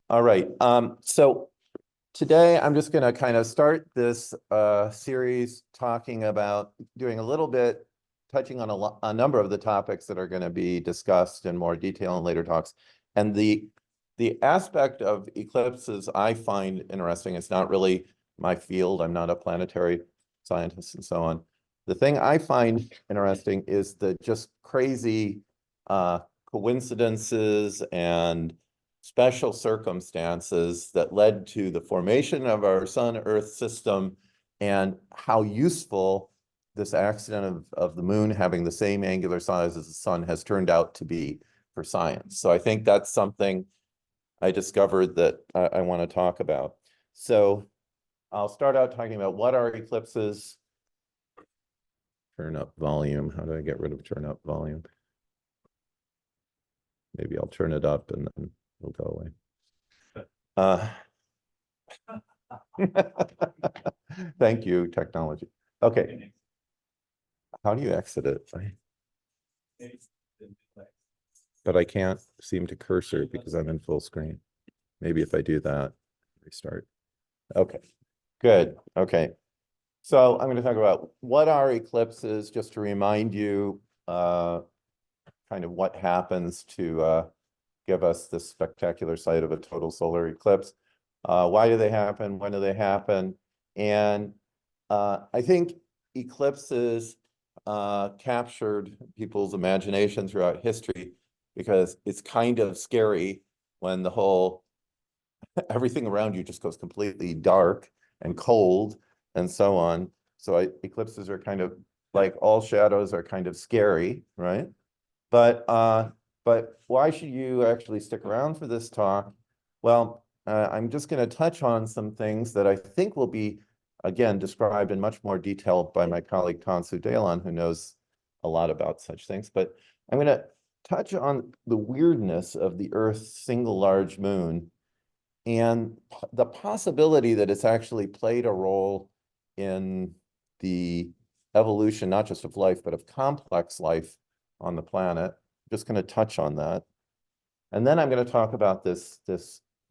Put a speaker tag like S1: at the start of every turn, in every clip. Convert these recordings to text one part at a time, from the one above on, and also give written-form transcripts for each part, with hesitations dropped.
S1: All right. So today I'm just going to kind of start this series talking about doing a little bit, touching on a number of the topics that are going to be discussed in more detail in later talks. And the aspect of eclipses I find interesting. It's not really my field. I'm not a planetary scientist and so on. The thing I find interesting is the just crazy coincidences and special circumstances that led to the formation of our Sun-Earth system and how useful this accident of the moon having the same angular size as the sun has turned out to be for science. So I think that's something I discovered that I want to talk about. So I'll start out talking about what are eclipses. Turn up volume. How do I get rid of turn up volume? Maybe I'll turn it up and then it'll go away. Thank you, technology. Okay. How do you exit it? But I can't seem to cursor because I'm in full screen. Maybe if I do that, restart. Okay, good. Okay. So I'm going to talk about what are eclipses, just to remind you kind of what happens to give us this spectacular sight of a total solar eclipse. Why do they happen? When do they happen? And I think eclipses captured people's imagination throughout history because it's kind of scary when the whole everything around you just goes completely dark and cold and so on. So eclipses are kind of like all shadows are kind of scary, right? But why should you actually stick around for this talk? Well, I'm just going to touch on some things that I think will be, again, described in much more detail by my colleague Tansu Dalan, who knows a lot about such things. But I'm going to touch on the weirdness of the Earth's single large moon and the possibility that it's actually played a role in the evolution, not just of life, but of complex life on the planet. I'm just going to touch on that. And then I'm going to talk about the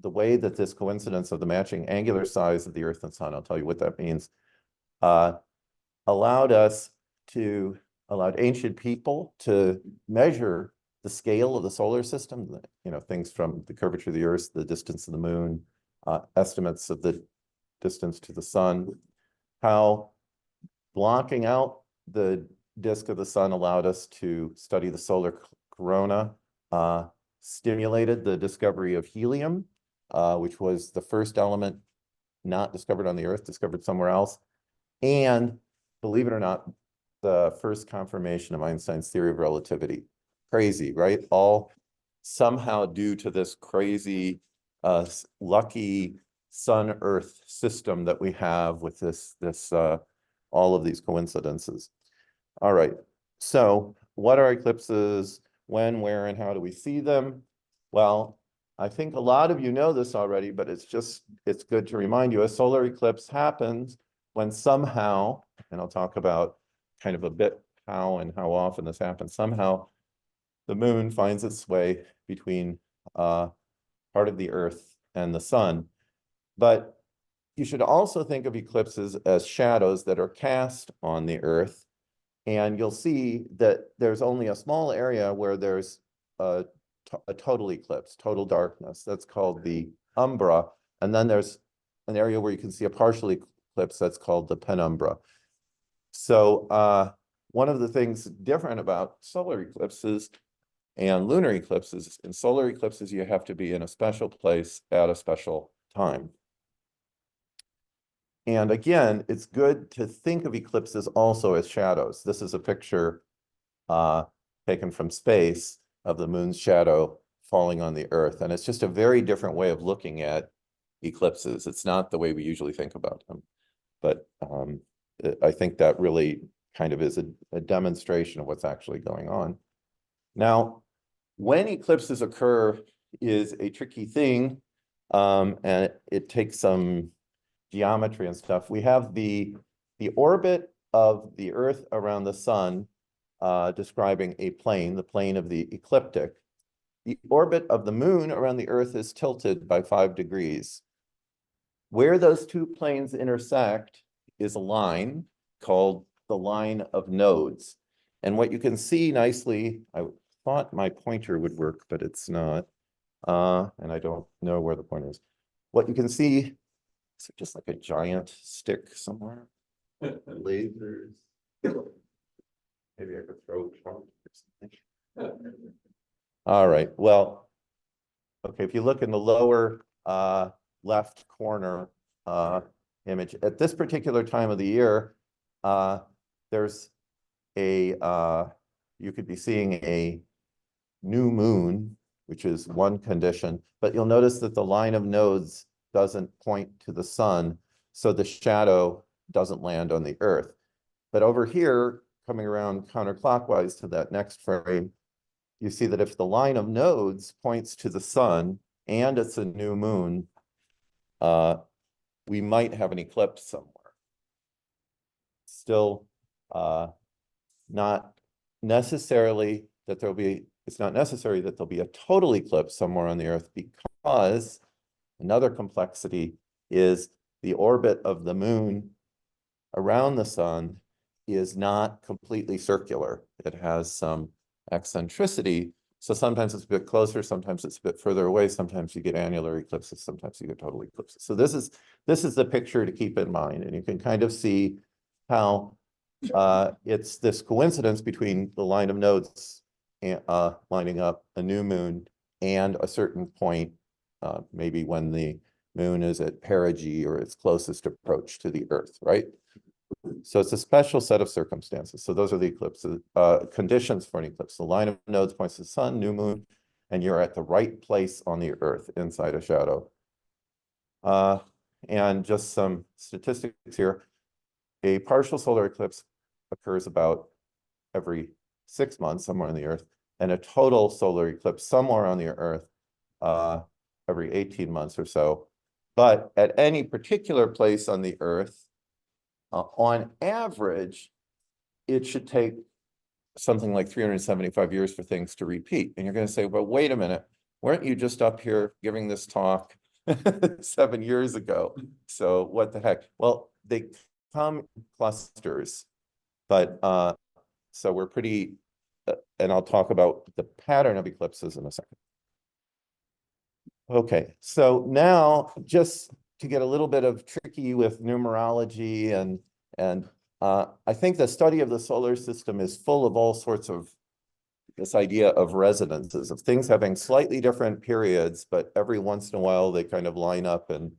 S1: way that this coincidence of the matching angular size of the Earth and Sun, I'll tell you what that means, allowed ancient people to measure the scale of the solar system, things from the curvature of the Earth, the distance of the moon, estimates of the distance to the sun, how blocking out the disk of the sun allowed us to study the solar corona, stimulated the discovery of helium, which was the first element not discovered on the Earth, discovered somewhere else. And believe it or not, the first confirmation of Einstein's theory of relativity. Crazy, right? All somehow due to this crazy, lucky Sun-Earth system that we have with all of these coincidences. All right. So what are eclipses? When, where, and how do we see them? Well, I think a lot of you know this already, but it's good to remind you, a solar eclipse happens when somehow, and I'll talk about kind of a bit how and how often this happens, somehow the moon finds its way between part of the Earth and the sun. But you should also think of eclipses as shadows that are cast on the Earth. And you'll see that there's only a small area where there's a total eclipse, total darkness. That's called the umbra. And then there's an area where you can see a partial eclipse that's called the penumbra. So one of the things different about solar eclipses and lunar eclipses, in solar eclipses, you have to be in a special place at a special time. And again, it's good to think of eclipses also as shadows. This is a picture taken from space of the moon's shadow falling on the Earth. And it's just a very different way of looking at eclipses. It's not the way we usually think about them. But I think that really kind of is a demonstration of what's actually going on. Now, when eclipses occur is a tricky thing, and it takes some geometry and stuff. We have the orbit of the Earth around the sun describing a plane, the plane of the ecliptic. the orbit of the moon around the Earth is tilted by 5 degrees. Where those two planes intersect is a line called the line of nodes. And what you can see nicely, I thought my pointer would work, but it's not. And I don't know where the pointer is. What you can see is just like a giant stick somewhere. Lasers. Maybe I could throw it or something. All right, well, okay, if you look in the lower left corner image, at this particular time of the year, there's a, you could be seeing a new moon, which is one condition, but you'll notice that the line of nodes doesn't point to the sun, so the shadow doesn't land on the Earth. But over here, coming around counterclockwise to that next frame, you see that if the line of nodes points to the sun and it's a new moon, we might have an eclipse somewhere. Still not necessarily that there'll be, it's not necessary that there'll be a total eclipse somewhere on the Earth, because another complexity is the orbit of the moon around the sun is not completely circular. It has some eccentricity. So sometimes it's a bit closer, sometimes it's a bit further away, sometimes you get annular eclipses, sometimes you get total eclipses. So this is the picture to keep in mind, and you can kind of see how it's this coincidence between the line of nodes lining up a new moon and a certain point, maybe when the moon is at perigee or its closest approach to the Earth, right? So it's a special set of circumstances. So those are the eclipses, conditions for an eclipse. The line of nodes points to the sun, new moon, and you're at the right place on the Earth inside a shadow. And just some statistics here. A partial solar eclipse occurs about every 6 months somewhere on the Earth, and a total solar eclipse somewhere on the Earth every 18 months or so. But at any particular place on the Earth, on average, it should take something like 375 years for things to repeat. And you're going to say, well, wait a minute, weren't you just up here giving this talk 7 years ago? So what the heck? Well, they come in clusters, but so we're pretty, and I'll talk about the pattern of eclipses in a second. Okay, so now just to get a little bit of tricky with numerology and I think the study of the solar system is full of all sorts of this idea of resonances, of things having slightly different periods, but every once in a while they kind of line up and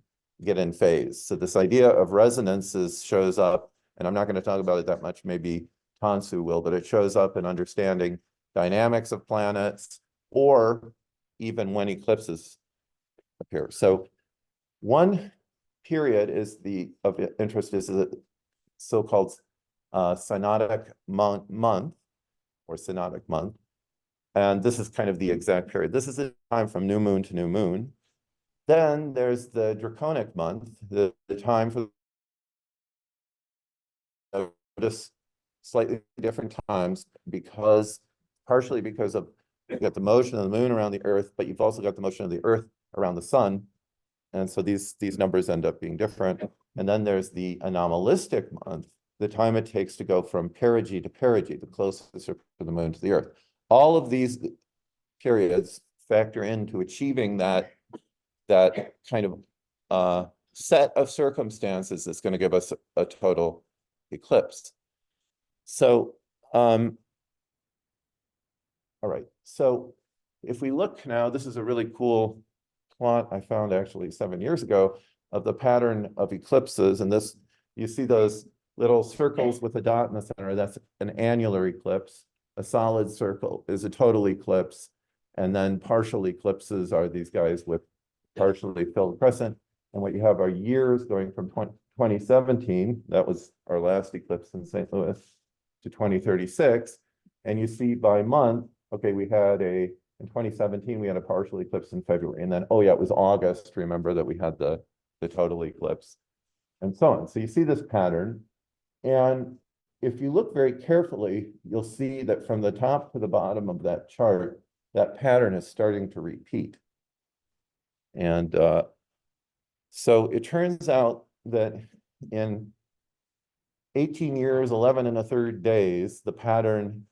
S1: get in phase. So this idea of resonances shows up, and I'm not going to talk about it that much, maybe Tansu will, but it shows up in understanding dynamics of planets or even when eclipses appear. So one period is of interest is the so-called synodic month or synodic month. And this is kind of the exact period. This is the time from new moon to new moon. Then there's the draconic month, the time for just slightly different times, because partially because of you've got the motion of the moon around the Earth, but you've also got the motion of the Earth around the sun. And so these numbers end up being different. And then there's the anomalistic month, the time it takes to go from perigee to perigee, the closest of the moon to the Earth. All of these periods factor into achieving that kind of set of circumstances that's going to give us a total eclipse. So, all right. So if we look now, this is a really cool plot I found actually 7 years ago of the pattern of eclipses. And this, you see those little circles with a dot in the center, that's an annular eclipse. A solid circle is a total eclipse. And then partial eclipses are these guys with partially filled crescent. And what you have are years going from 2017, that was our last eclipse in St. Louis, to 2036. And you see by month, okay, in 2017, we had a partial eclipse in February. And then, oh yeah, it was August, remember that we had the total eclipse, and so on. So you see this pattern. And if you look very carefully, you'll see that from the top to the bottom of that chart, that pattern is starting to repeat. And so it turns out that in 18 years, 11 1/3 days, the pattern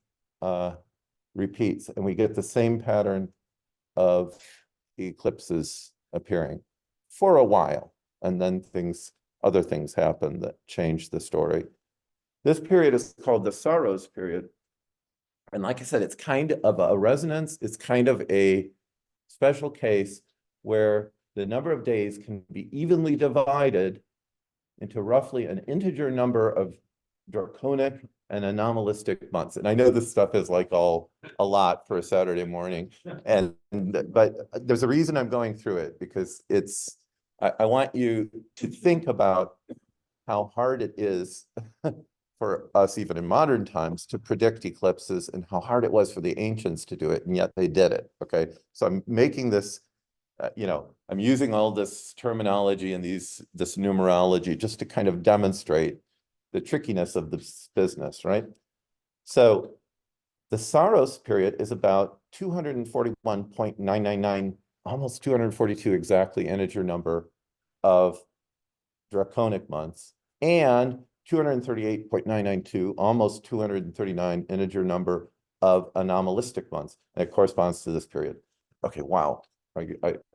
S1: repeats, and we get the same pattern of eclipses appearing for a while. And then other things happen that change the story. This period is called the Saros period. And like I said, it's kind of a resonance. It's kind of a special case where the number of days can be evenly divided into roughly an integer number of draconic and anomalistic months. And I know this stuff is like a lot for a Saturday morning, but there's a reason I'm going through it, because I want you to think about how hard it is for us, even in modern times, to predict eclipses, and how hard it was for the ancients to do it, and yet they did it, okay? So I'm making this, I'm using all this terminology and this numerology just to kind of demonstrate the trickiness of this business, right? So the Saros period is about 241.999, almost 242 exactly integer number of draconic months, and 238.992, almost 239 integer number of anomalistic months. And it corresponds to this period. Okay, wow.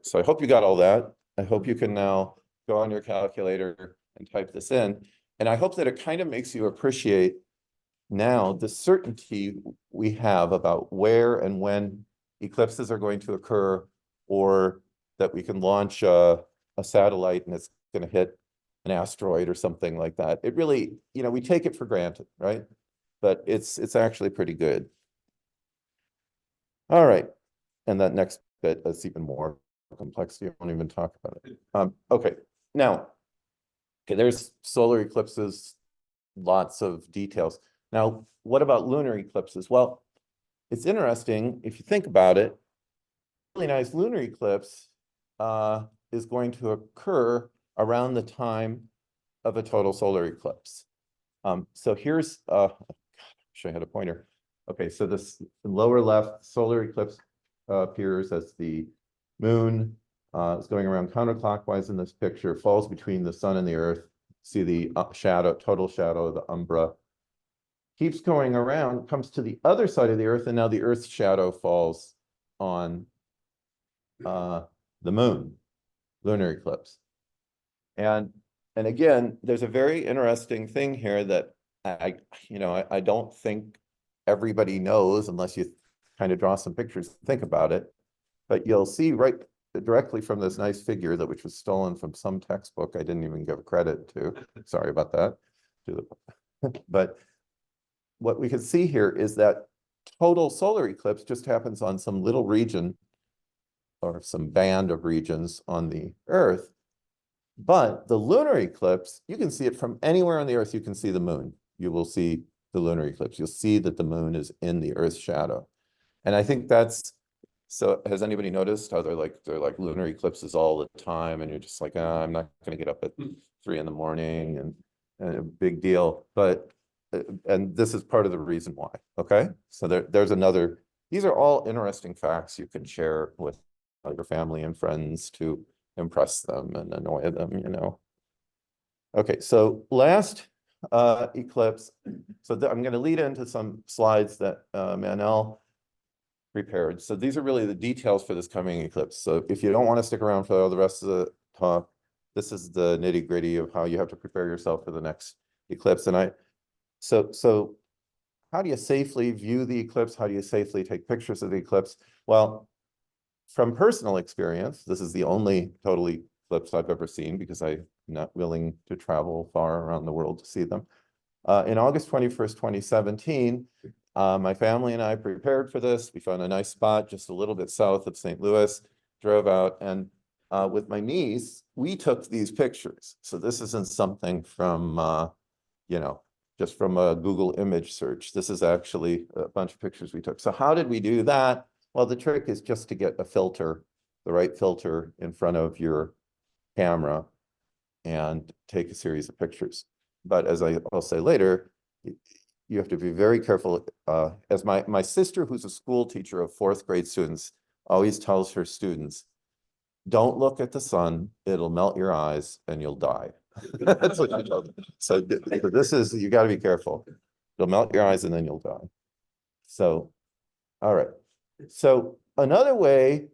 S1: So I hope you got all that. I hope you can now go on your calculator and type this in. And I hope that it kind of makes you appreciate now the certainty we have about where and when eclipses are going to occur, or that we can launch a satellite and it's going to hit an asteroid or something like that. It really, we take it for granted, right? But it's actually pretty good. All right. And that next bit is even more complexity. I won't even talk about it. Okay. Now, there's solar eclipses, lots of details. Now, what about lunar eclipses? Well, it's interesting if you think about it. Really nice lunar eclipse is going to occur around the time of a total solar eclipse. So here's, I wish I had a pointer. Okay, so this lower left solar eclipse appears as the moon is going around counterclockwise in this picture, falls between the sun and the earth. See the total shadow of the umbra. Keeps going around, comes to the other side of the earth, and now the earth's shadow falls on the moon, lunar eclipse. And again, there's a very interesting thing here that I don't think everybody knows unless you kind of draw some pictures, think about it. But you'll see right directly from this nice figure which was stolen from some textbook I didn't even give credit to. Sorry about that. But what we can see here is that total solar eclipse just happens on some little region or some band of regions on the Earth. But the lunar eclipse, you can see it from anywhere on the Earth. You can see the moon. You will see the lunar eclipse. You'll see that the moon is in the Earth's shadow. And I think that's, so has anybody noticed how they're like lunar eclipses all the time, and you're just like, I'm not going to get up at 3 in the morning and a big deal. But and this is part of the reason why. Okay, so there's another. These are all interesting facts you can share with your family and friends to impress them and annoy them. Okay, so last eclipse. So I'm going to lead into some slides that Manel prepared. So these are really the details for this coming eclipse. So if you don't want to stick around for all the rest of the talk, this is the nitty-gritty of how you have to prepare yourself for the next eclipse. And so how do you safely view the eclipse? How do you safely take pictures of the eclipse? Well, from personal experience, this is the only total eclipse I've ever seen, because I'm not willing to travel far around the world to see them. In August 21st, 2017, my family and I prepared for this. We found a nice spot just a little bit south of St. Louis, drove out, and with my niece, we took these pictures. So this isn't something from, just from a Google image search. This is actually a bunch of pictures we took. So how did we do that? Well, the trick is just to get a filter, the right filter in front of your camera and take a series of pictures. But as I'll say later, you have to be very careful. As my sister, who's a school teacher of fourth grade students, always tells her students, don't look at the sun, it'll melt your eyes and you'll die. That's what she tells them. So this is, you got to be careful. It'll melt your eyes and then you'll die. So, all right. So another way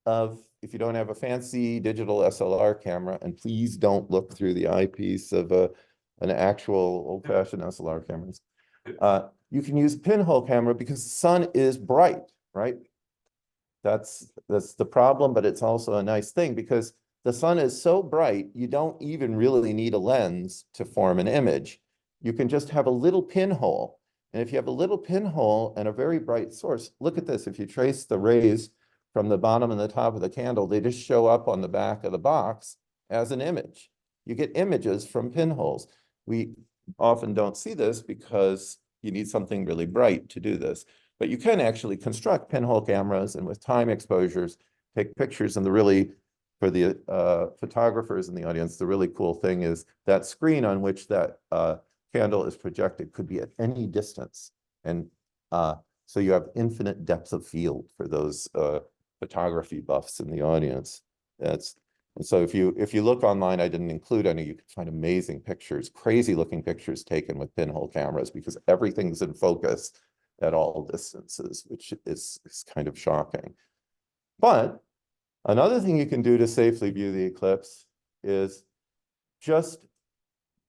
S1: of, if you don't have a fancy digital SLR camera, and please don't look through the eyepiece of an actual old-fashioned SLR cameras, you can use a pinhole camera because the sun is bright, right? That's the problem, but it's also a nice thing because the sun is so bright, you don't even really need a lens to form an image. You can just have a little pinhole. And if you have a little pinhole and a very bright source, look at this. If you trace the rays from the bottom and the top of the candle, they just show up on the back of the box as an image. You get images from pinholes. We often don't see this because you need something really bright to do this. But you can actually construct pinhole cameras and with time exposures, take pictures. And for the photographers in the audience, the really cool thing is that screen on which that candle is projected could be at any distance. And so you have infinite depth of field for those photography buffs in the audience. And so if you look online, I didn't include any, you can find amazing pictures, crazy looking pictures taken with pinhole cameras because everything's in focus at all distances, which is kind of shocking. But another thing you can do to safely view the eclipse is just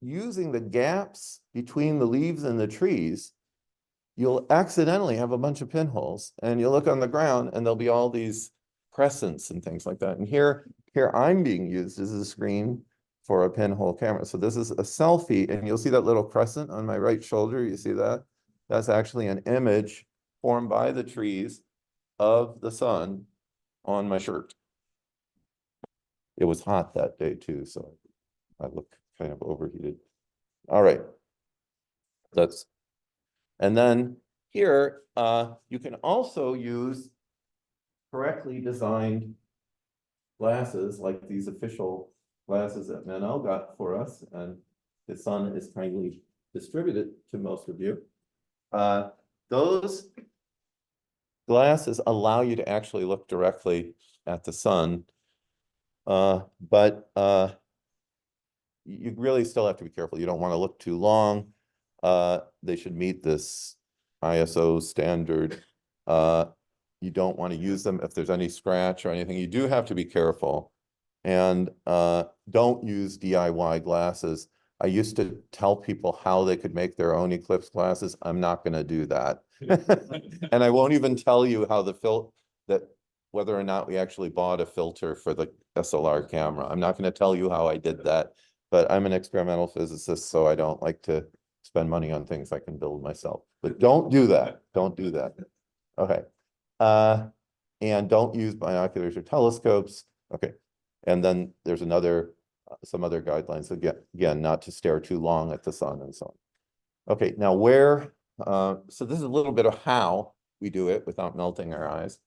S1: using the gaps between the leaves and the trees. You'll accidentally have a bunch of pinholes and you look on the ground and there'll be all these crescents and things like that. And here I'm being used as a screen for a pinhole camera. So this is a selfie and you'll see that little crescent on my right shoulder. You see that? That's actually an image formed by the trees of the sun on my shirt. It was hot that day too, so I look kind of overheated. All right. And then here, you can also use correctly designed glasses like these official glasses that Manuel got for us, and the sun is kindly distributed to most of you. Those glasses allow you to actually look directly at the sun, but you really still have to be careful. You don't want to look too long. They should meet this ISO standard. You don't want to use them if there's any scratch or anything. You do have to be careful. And don't use DIY glasses. I used to tell people how they could make their own eclipse glasses. I'm not going to do that. And I won't even tell you how whether or not we actually bought a filter for the SLR camera. I'm not going to tell you how I did that, but I'm an experimental physicist, so I don't like to spend money on things I can build myself. But don't do that. Don't do that. Okay. And don't use binoculars or telescopes. Okay. And then there's some other guidelines. Again, not to stare too long at the sun and so on. Okay, now so this is a little bit of how we do it without melting our eyes.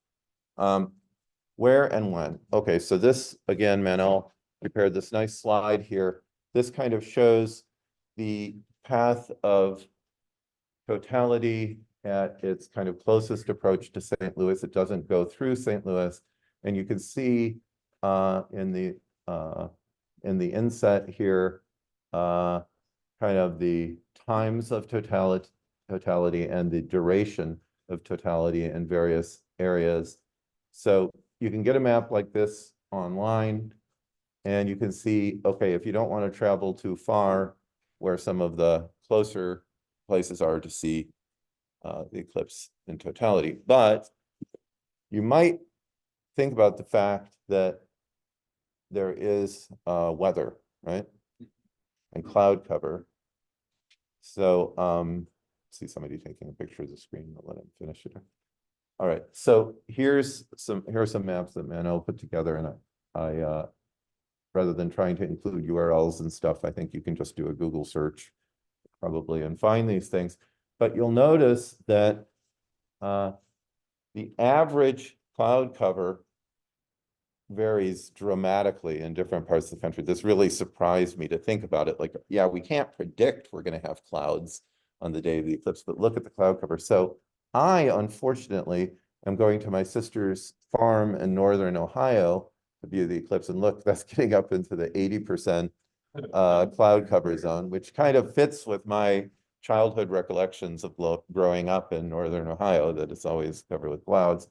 S1: Where and when. Okay, so this, again, Manuel prepared this nice slide here. This kind of shows the path of totality at its kind of closest approach to St. Louis. It doesn't go through St. Louis. And you can see in the inset here, kind of the times of totality and the duration of totality in various areas. So you can get a map like this online and you can see, okay, if you don't want to travel too far, where some of the closer places are to see the eclipse in totality. But you might think about the fact that there is weather, right? And cloud cover. So see somebody taking a picture of the screen. I'll let him finish it. All right. So here are some maps that Manuel put together, and I rather than trying to include URLs and stuff, I think you can just do a Google search probably and find these things. But you'll notice that the average cloud cover varies dramatically in different parts of the country. This really surprised me to think about it. Like, yeah, we can't predict we're going to have clouds on the day of the eclipse, but look at the cloud cover. So I, unfortunately, am going to my sister's farm in northern Ohio to view the eclipse, and look, that's getting up into the 80% cloud cover zone, which kind of fits with my childhood recollections of growing up in northern Ohio, that it's always covered with clouds.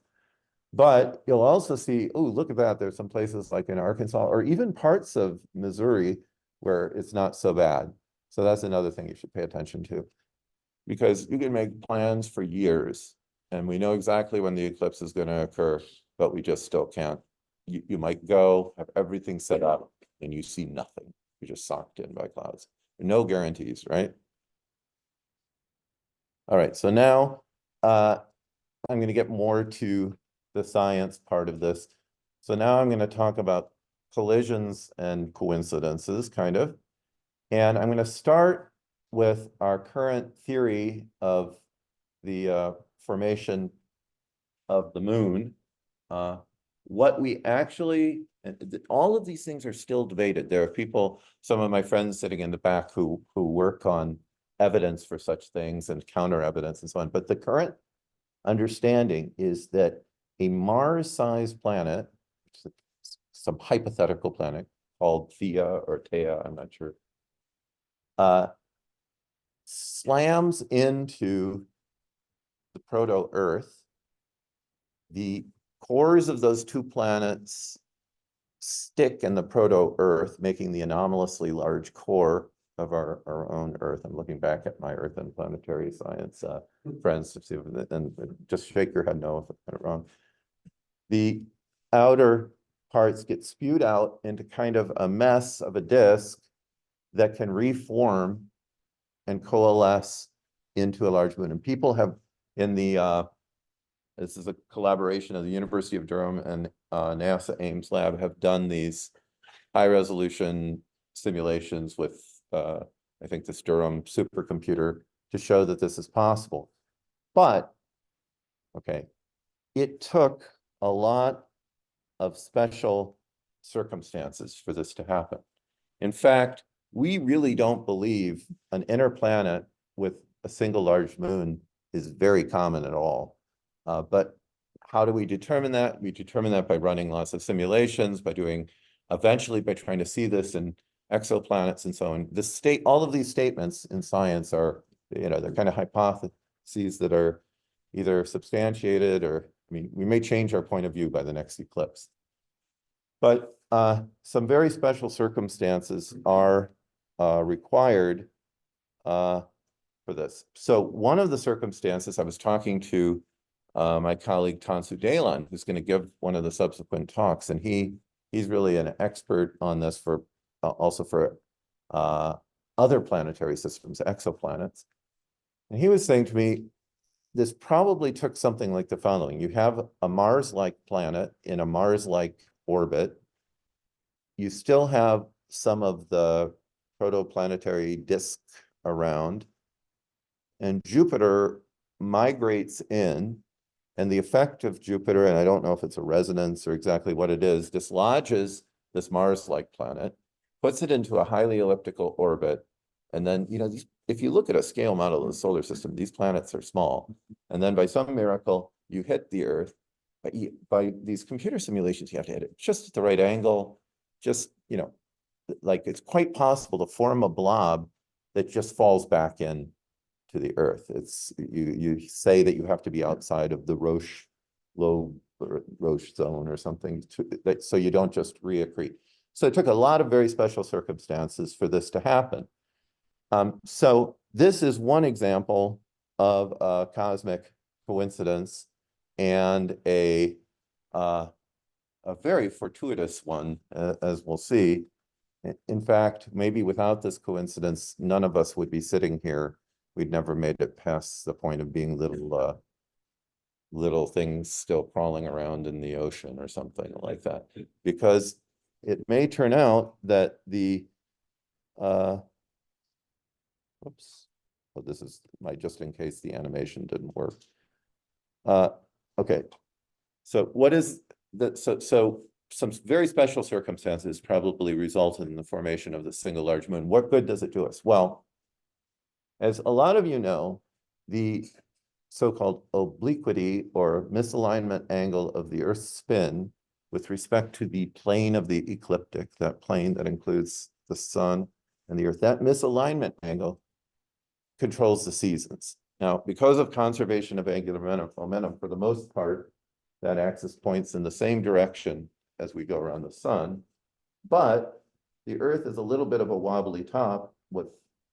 S1: But you'll also see, oh, look at that. There's some places like in Arkansas or even parts of Missouri where it's not so bad. So that's another thing you should pay attention to, because you can make plans for years and we know exactly when the eclipse is going to occur, but we just still can't. You might go, have everything set up, and you see nothing. You're just socked in by clouds. No guarantees, right? All right, so now I'm going to get more to the science part of this. So now I'm going to talk about collisions and coincidences, kind of. And I'm going to start with our current theory of the formation of the moon. What we actually, all of these things are still debated. There are people, some of my friends sitting in the back who work on evidence for such things and counter evidence and so on. But the current understanding is that a Mars-sized planet, some hypothetical planet called Theia or Theia, I'm not sure, slams into the proto-Earth. The cores of those two planets stick in the proto-Earth, making the anomalously large core of our own Earth. I'm looking back at my Earth and planetary science friends to see if, and just shake your head no if I got it wrong. The outer parts get spewed out into kind of a mess of a disk that can reform and coalesce into a large moon. And people have in the this is a collaboration of the University of Durham and NASA Ames Lab have done these high resolution simulations with I think this Durham supercomputer to show that this is possible. But okay, it took a lot of special circumstances for this to happen. In fact, we really don't believe an inner planet with a single large moon is very common at all. But how do we determine that? We determine that by running lots of simulations, by doing, eventually by trying to see this in exoplanets and so on. All of these statements in science are, they're kind of hypotheses that are either substantiated or, I mean, we may change our point of view by the next eclipse. But some very special circumstances are required for this. So one of the circumstances, I was talking to my colleague Tansu Dalan, who's going to give one of the subsequent talks, and he's really an expert on this for also for other planetary systems, exoplanets. And he was saying to me, this probably took something like the following. You have a Mars-like planet in a Mars-like orbit. You still have some of the protoplanetary disk around, and Jupiter migrates in, and the effect of Jupiter, and I don't know if it's a resonance or exactly what it is, dislodges this Mars-like planet, puts it into a highly elliptical orbit, and then, if you look at a scale model of the solar system, these planets are small, and then by some miracle, you hit the Earth. By these computer simulations, you have to hit it just at the right angle, just, like it's quite possible to form a blob that just falls back in to the Earth. It's you say that you have to be outside of the Roche zone or something so you don't just reaccrete. So it took a lot of very special circumstances for this to happen. So this is one example of a cosmic coincidence and a very fortuitous one, as we'll see. In fact, maybe without this coincidence, none of us would be sitting here. We'd never made it past the point of being little things still crawling around in the ocean or something like that. Because it may turn out that the oops. Oh, this is just in case the animation didn't work. Okay. So what is that? So some very special circumstances probably resulted in the formation of the single large moon. What good does it do us? Well, As a lot of you know, the so-called obliquity or misalignment angle of the Earth's spin with respect to the plane of the ecliptic, that plane that includes the sun and the Earth, that misalignment angle controls the seasons. Now, because of conservation of angular momentum, for the most part, that axis points in the same direction as we go around the sun, but the Earth is a little bit of a wobbly top with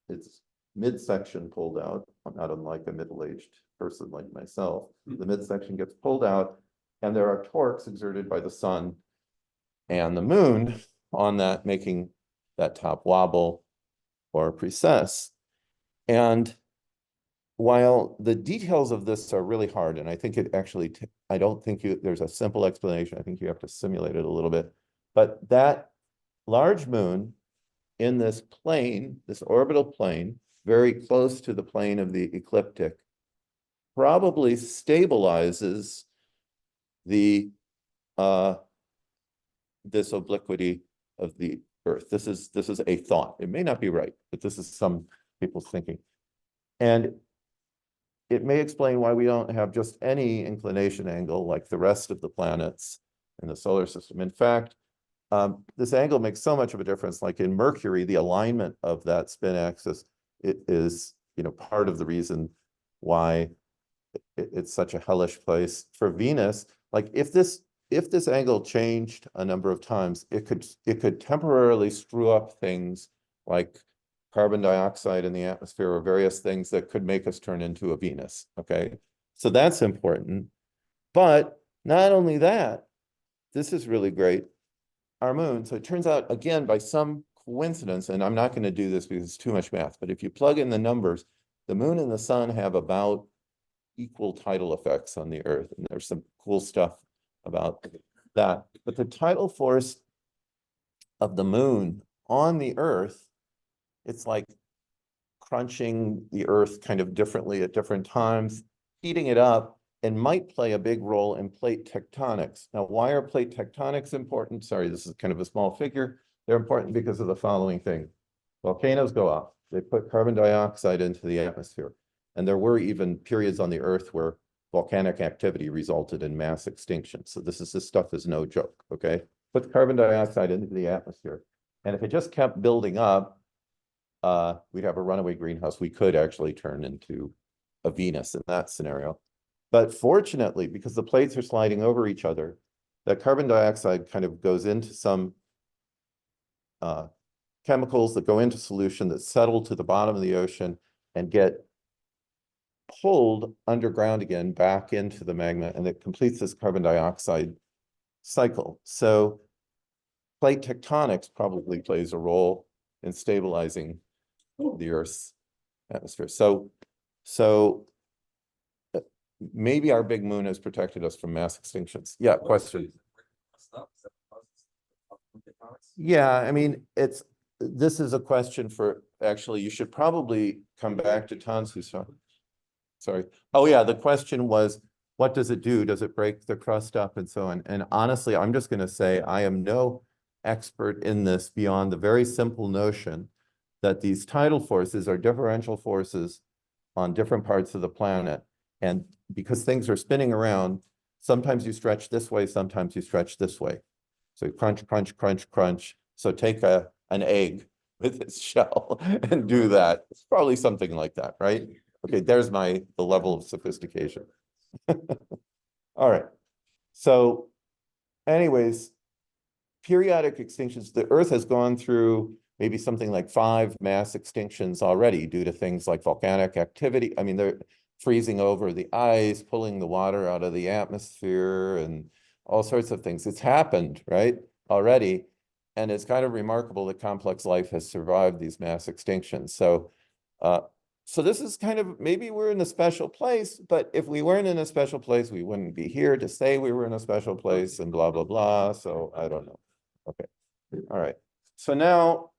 S1: its midsection pulled out, not unlike a middle-aged person like myself. The midsection gets pulled out, and there are torques exerted by the sun and the moon on that, making that top wobble or precess. And while the details of this are really hard, and I think it actually, I don't think there's a simple explanation. I think you have to simulate it a little bit. But that large moon in this plane, this orbital plane, very close to the plane of the ecliptic, probably stabilizes the this obliquity of the Earth. This is a thought. It may not be right, but this is some people's thinking. And it may explain why we don't have just any inclination angle like the rest of the planets in the solar system. In fact, this angle makes so much of a difference. Like in Mercury, the alignment of that spin axis, it is, part of the reason why it's such a hellish place. For Venus, like if this angle changed a number of times, it could temporarily screw up things like carbon dioxide in the atmosphere or various things that could make us turn into a Venus, okay? So that's important. But not only that, this is really great, our moon. So it turns out, again, by some coincidence, and I'm not going to do this because it's too much math, but if you plug in the numbers, the moon and the sun have about equal tidal effects on the Earth. And there's some cool stuff about that. But the tidal force of the moon on the Earth, it's like crunching the Earth kind of differently at different times, heating it up, and might play a big role in plate tectonics. Now, why are plate tectonics important? Sorry, this is kind of a small figure. They're important because of the following thing. Volcanoes go off. They put carbon dioxide into the atmosphere. And there were even periods on the Earth where volcanic activity resulted in mass extinction. So this stuff is no joke, okay? Put carbon dioxide into the atmosphere. And if it just kept building up, we'd have a runaway greenhouse. We could actually turn into a Venus in that scenario. But fortunately, because the plates are sliding over each other, that carbon dioxide kind of goes into some chemicals that go into solution that settle to the bottom of the ocean and get pulled underground again back into the magma, and it completes this carbon dioxide cycle. So plate tectonics probably plays a role in stabilizing the Earth's atmosphere. So maybe our big moon has protected us from mass extinctions. Yeah, question. Yeah, I mean, this is a question for, actually, you should probably come back to Tansu. Sorry. Oh yeah, the question was, what does it do? Does it break the crust up and so on? And honestly, I'm just going to say I am no expert in this beyond the very simple notion that these tidal forces are differential forces on different parts of the planet. And because things are spinning around, sometimes you stretch this way, sometimes you stretch this way. So crunch, crunch, crunch, crunch. So take an egg with its shell and do that. It's probably something like that, right? Okay, there's the level of sophistication. All right. So anyways, periodic extinctions, the Earth has gone through maybe something like 5 mass extinctions already due to things like volcanic activity. I mean, they're freezing over the ice, pulling the water out of the atmosphere and all sorts of things. It's happened, right, already. And it's kind of remarkable that complex life has survived these mass extinctions. So this is kind of, maybe we're in a special place, but if we weren't in a special place, we wouldn't be here to say we were in a special place and blah, blah, blah. So I don't know. Okay. All right. So now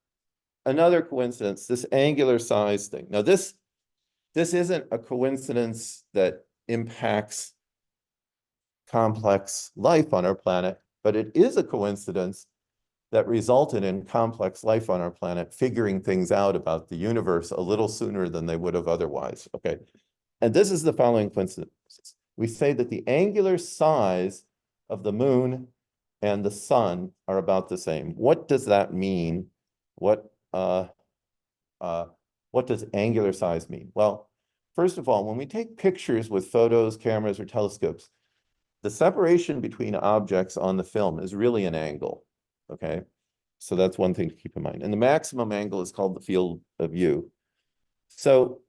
S1: another coincidence, this angular size thing. Now this isn't a coincidence that impacts complex life on our planet, but it is a coincidence that resulted in complex life on our planet figuring things out about the universe a little sooner than they would have otherwise. Okay. And this is the following coincidence. We say that the angular size of the moon and the sun are about the same. What does that mean? What does angular size mean? Well, first of all, when we take pictures with photos, cameras, or telescopes, the separation between objects on the film is really an angle, okay? So that's one thing to keep in mind. And the maximum angle is called the field of view. So,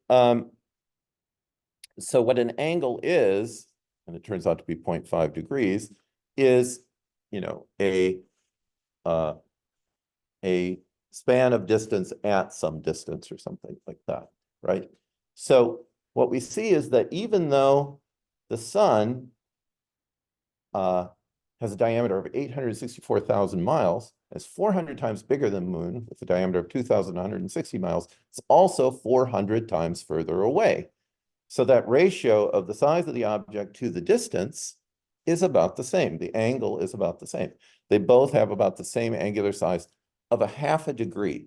S1: so what an angle is, and it turns out to be 0.5 degrees, is, you know, a span of distance at some distance or something like that, right? So what we see is that even though the sun has a diameter of 864,000 miles, it's 400 times bigger than the moon with a diameter of 2,160 miles, it's also 400 times further away. So that ratio of the size of the object to the distance is about the same. The angle is about the same. They both have about the same angular size of a half a degree.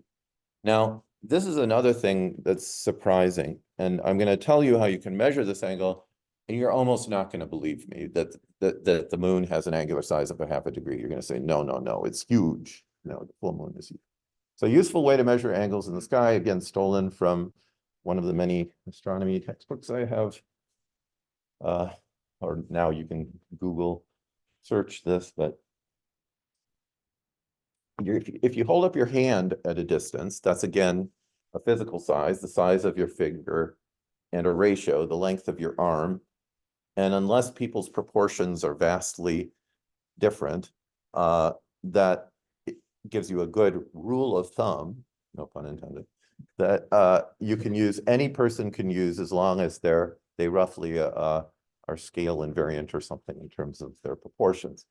S1: Now, this is another thing that's surprising, and I'm going to tell you how you can measure this angle, and you're almost not going to believe me that the moon has an angular size of a half a degree. You're going to say, no, no, no, it's huge. No, the full moon is huge. So a useful way to measure angles in the sky, again, stolen from one of the many astronomy textbooks I have, or now you can Google search this, but if you hold up your hand at a distance, that's again a physical size, the size of your finger, and a ratio, the length of your arm. And unless people's proportions are vastly different, that gives you a good rule of thumb, no pun intended, that you can use, any person can use as long as they roughly are scale invariant or something in terms of their proportions.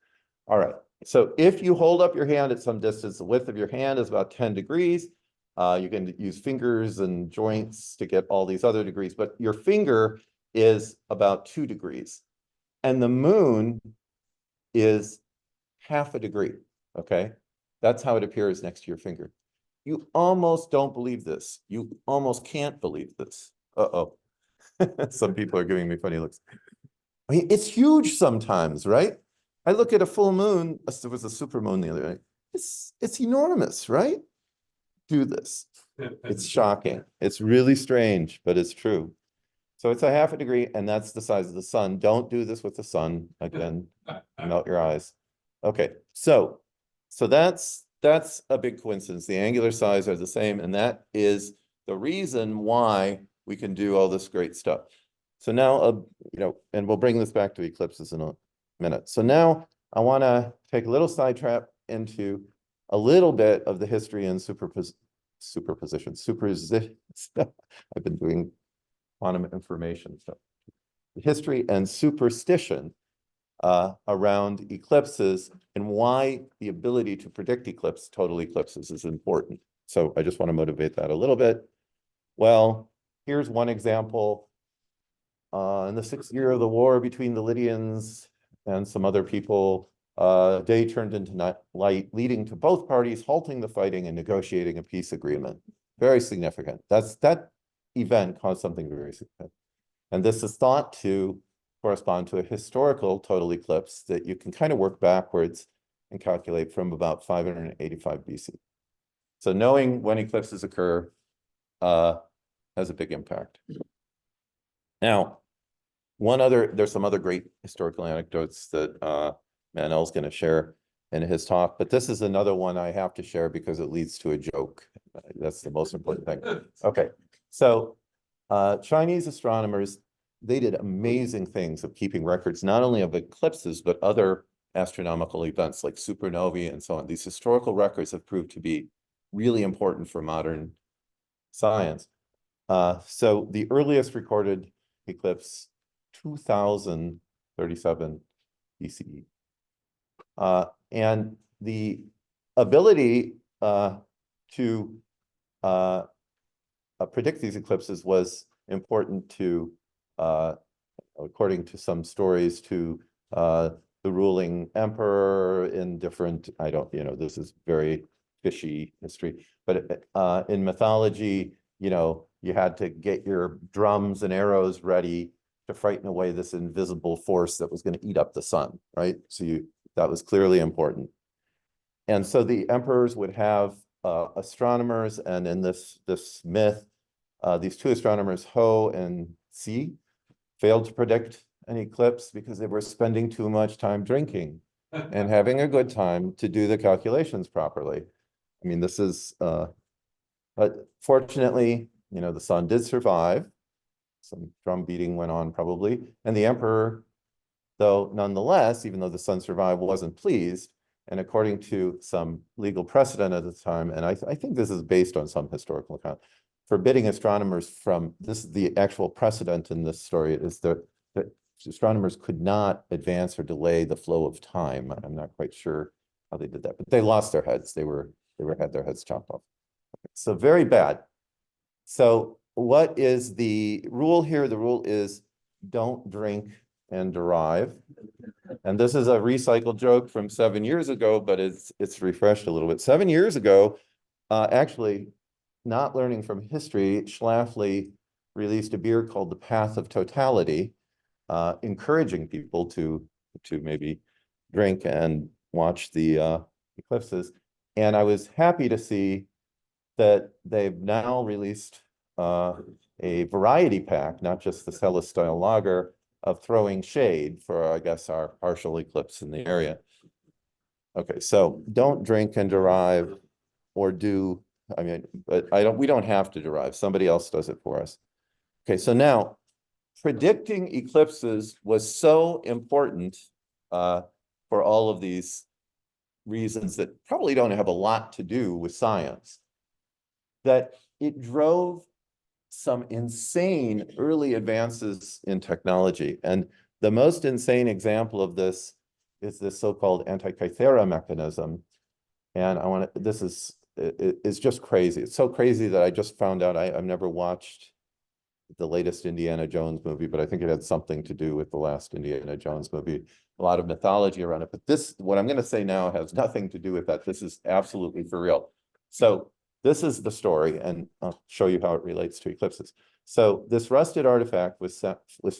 S1: All right, so if you hold up your hand at some distance, the width of your hand is about 10 degrees. You can use fingers and joints to get all these other degrees, but your finger is about 2 degrees. And the moon is half a degree, okay? That's how it appears next to your finger. You almost don't believe this. You almost can't believe this. Uh-oh. Some people are giving me funny looks. I mean, it's huge sometimes, right? I look at a full moon, there was a super moon the other day. It's enormous, right? Do this. It's shocking. It's really strange, but it's true. So it's a half a degree, and that's the size of the sun. Don't do this with the sun. Again, melt your eyes. Okay, so that's a big coincidence. The angular size are the same, and that is the reason why we can do all this great stuff. So now, you know, and we'll bring this back to eclipses in a minute. So now I want to take a little sidetrack into a little bit of the history and superposition. I've been doing quantum information stuff. History and superstition around eclipses and why the ability to predict total eclipses is important. So I just want to motivate that a little bit. Well, here's one example. In the 6th year of the war between the Lydians and some other people, day turned into night, leading to both parties halting the fighting and negotiating a peace agreement. Very significant. That event caused something very significant. And this is thought to correspond to a historical total eclipse that you can kind of work backwards and calculate from about 585 BC. So knowing when eclipses occur has a big impact. Now, there's some other great historical anecdotes that Manel's going to share in his talk, but this is another one I have to share because it leads to a joke. That's the most important thing. Okay, so Chinese astronomers, they did amazing things of keeping records, not only of eclipses, but other astronomical events like supernovae and so on. These historical records have proved to be really important for modern science. So the earliest recorded eclipse, 2037 BCE. And the ability to predict these eclipses was important to, according to some stories, to the the ruling emperor in different, I don't, this is very fishy history, but in mythology, you had to get your drums and arrows ready to frighten away this invisible force that was going to eat up the sun, right? So that was clearly important. And so the emperors would have astronomers, and in this myth, these two astronomers, Ho and Si, failed to predict an eclipse because they were spending too much time drinking and having a good time to do the calculations properly. I mean, this is, but fortunately, the sun did survive. Some drum beating went on probably. And the emperor, though nonetheless, even though the sun survived, wasn't pleased. And according to some legal precedent at the time, and I think this is based on some historical account, forbidding astronomers from, this is the actual precedent in this story, is that astronomers could not advance or delay the flow of time. I'm not quite sure how they did that, but they lost their heads. They had their heads chopped off. So very bad. So what is the rule here? The rule is don't drink and derive. And this is a recycled joke from 7 years ago, but it's refreshed a little bit. 7 years ago, actually, not learning from history, Schlafly released a beer called The Path of Totality, encouraging people to maybe drink and watch the eclipses. And I was happy to see that they've now released a variety pack, not just the Celestine lager, of throwing shade for, I guess, our partial eclipse in the area. Okay, so don't drink and derive, or do, I mean, but we don't have to derive. Somebody else does it for us. Okay, so now predicting eclipses was so important for all of these reasons that probably don't have a lot to do with science, that it drove some insane early advances in technology. And the most insane example of this is this so-called Antikythera mechanism. And this is just crazy. It's so crazy that I just found out, I've never watched the latest Indiana Jones movie, but I think it had something to do with the last Indiana Jones movie, a lot of mythology around it. But what I'm going to say now has nothing to do with that. This is absolutely for real. So this is the story, and I'll show you how it relates to eclipses. So this rusted artifact was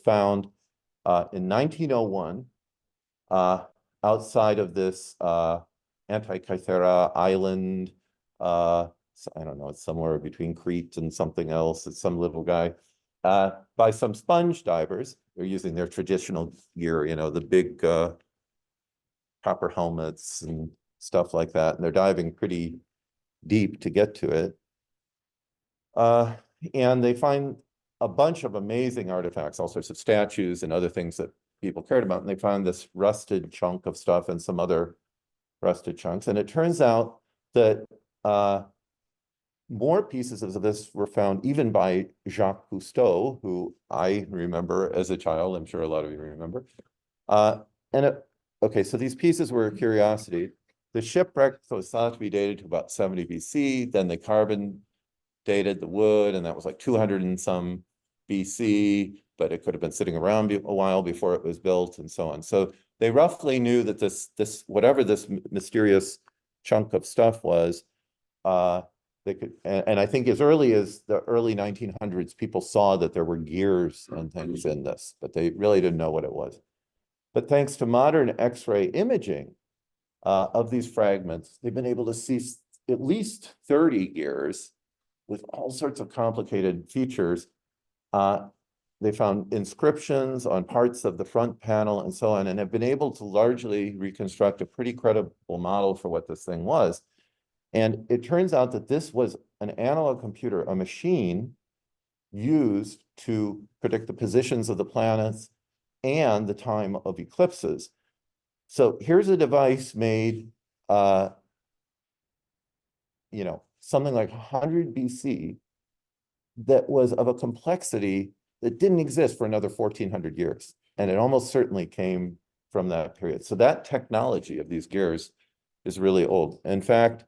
S1: found in 1901 outside of this Antikythera island. I don't know, it's somewhere between Crete and something else. It's some little guy by some sponge divers. They're using their traditional gear, the big copper helmets and stuff like that. And they're diving pretty deep to get to it. And they find a bunch of amazing artifacts, all sorts of statues and other things that people cared about. And they found this rusted chunk of stuff and some other rusted chunks. And it turns out that more pieces of this were found even by Jacques Cousteau, who I remember as a child. I'm sure a lot of you remember. Okay, so these pieces were a curiosity. The shipwreck was thought to be dated to about 70 BC. Then the carbon dated the wood, and that was like 200 and some BC, but it could have been sitting around a while before it was built, and so on. So they roughly knew that this whatever this mysterious chunk of stuff was, they could, and I think as early as the early 1900s, people saw that there were gears and things in this, but they really didn't know what it was. But thanks to modern X-ray imaging of these fragments, they've been able to see at least 30 gears with all sorts of complicated features. They found inscriptions on parts of the front panel and so on, and have been able to largely reconstruct a pretty credible model for what this thing was. And it turns out that this was an analog computer, a machine used to predict the positions of the planets and the time of eclipses. So here's a device made, something like 100 BC that was of a complexity that didn't exist for another 1400 years. And it almost certainly came from that period. So that technology of these gears is really old. In fact,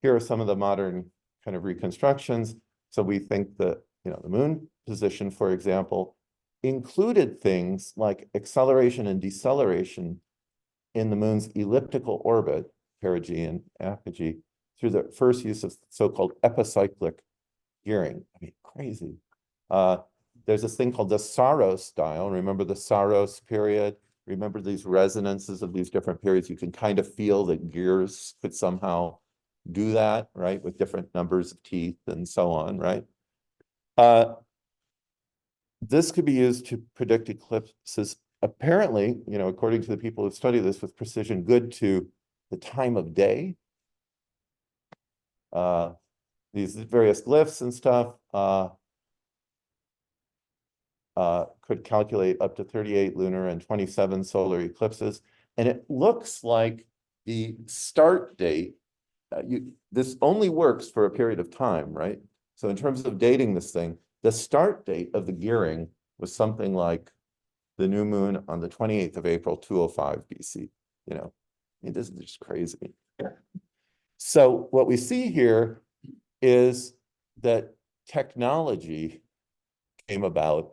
S1: here are some of the modern kind of reconstructions. So we think that, the moon position, for example, included things like acceleration and deceleration in the moon's elliptical orbit, perigee and apogee, through the first use of so-called epicyclic gearing. I mean, crazy. There's this thing called the Saros dial. Remember the Saros period? Remember these resonances of these different periods? You can kind of feel that gears could somehow do that, right? With different numbers of teeth and so on, right? This could be used to predict eclipses. Apparently, you know, according to the people who study this with precision, good to the time of day. These various glyphs and stuff could calculate up to 38 lunar and 27 solar eclipses. And it looks like the start date, this only works for a period of time, right? So in terms of dating this thing, the start date of the gearing was something like the new moon on the 28th of April, 205 BC. You know, I mean, this is just crazy. So what we see here is that technology came about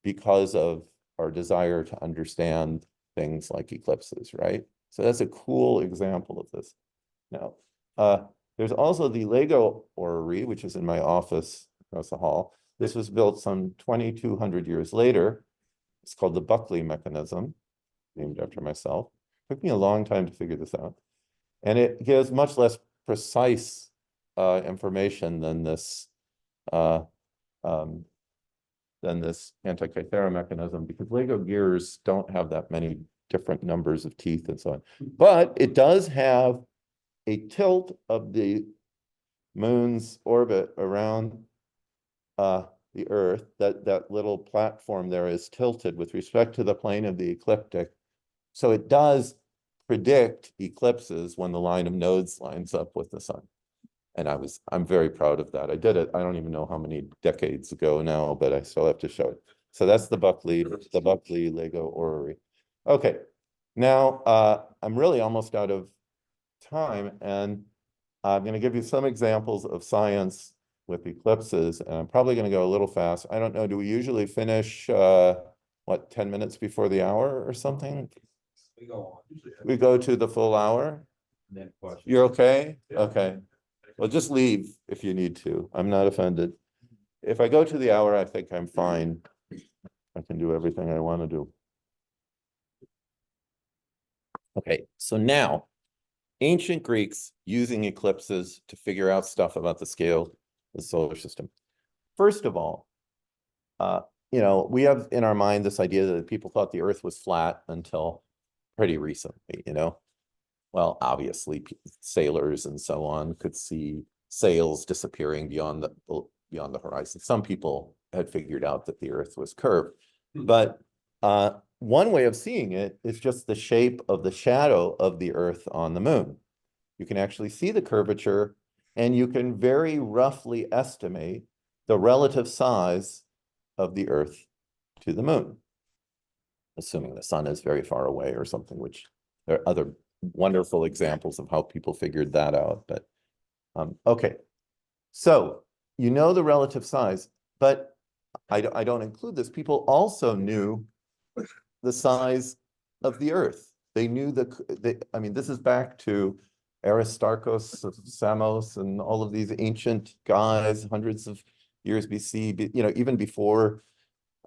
S1: because of our desire to understand things like eclipses, right? So that's a cool example of this. Now, there's also the Lego orrery, which is in my office across the hall. This was built some 2,200 years later. It's called the Buckley mechanism, named after myself. It took me a long time to figure this out. And it gives much less precise information than this Antikythera mechanism, because Lego gears don't have that many different numbers of teeth and so on. But it does have a tilt of the moon's orbit around the Earth. That little platform there is tilted with respect to the plane of the ecliptic. So it does predict eclipses when the line of nodes lines up with the sun. And I'm very proud of that. I did it, I don't even know how many decades ago now, but I still have to show it. So that's the Buckley Lego orrery. Okay, now I'm really almost out of time, and I'm going to give you some examples of science with eclipses, and I'm probably going to go a little fast. I don't know, do we usually finish, what, 10 minutes before the hour or something?
S2: We go on.
S1: We go to the full hour? You're okay? Okay. Well, just leave if you need to. I'm not offended. If I go to the hour, I think I'm fine. I can do everything I want to do. Okay, so now, ancient Greeks using eclipses to figure out stuff about the scale of the solar system. First of all, you know, we have in our mind this idea that people thought the Earth was flat until pretty recently, you know. Well, obviously, sailors and so on could see sails disappearing beyond the horizon. Some people had figured out that the Earth was curved, but one way of seeing it is just the shape of the shadow of the Earth on the moon. You can actually see the curvature, and you can very roughly estimate the relative size of the Earth to the moon, assuming the sun is very far away or something, which there are other wonderful examples of how people figured that out. But okay, so you know the relative size, but I don't include this. People also knew the size of the Earth. They knew I mean, this is back to Aristarchus of Samos and all of these ancient guys, hundreds of years BC, you know, even before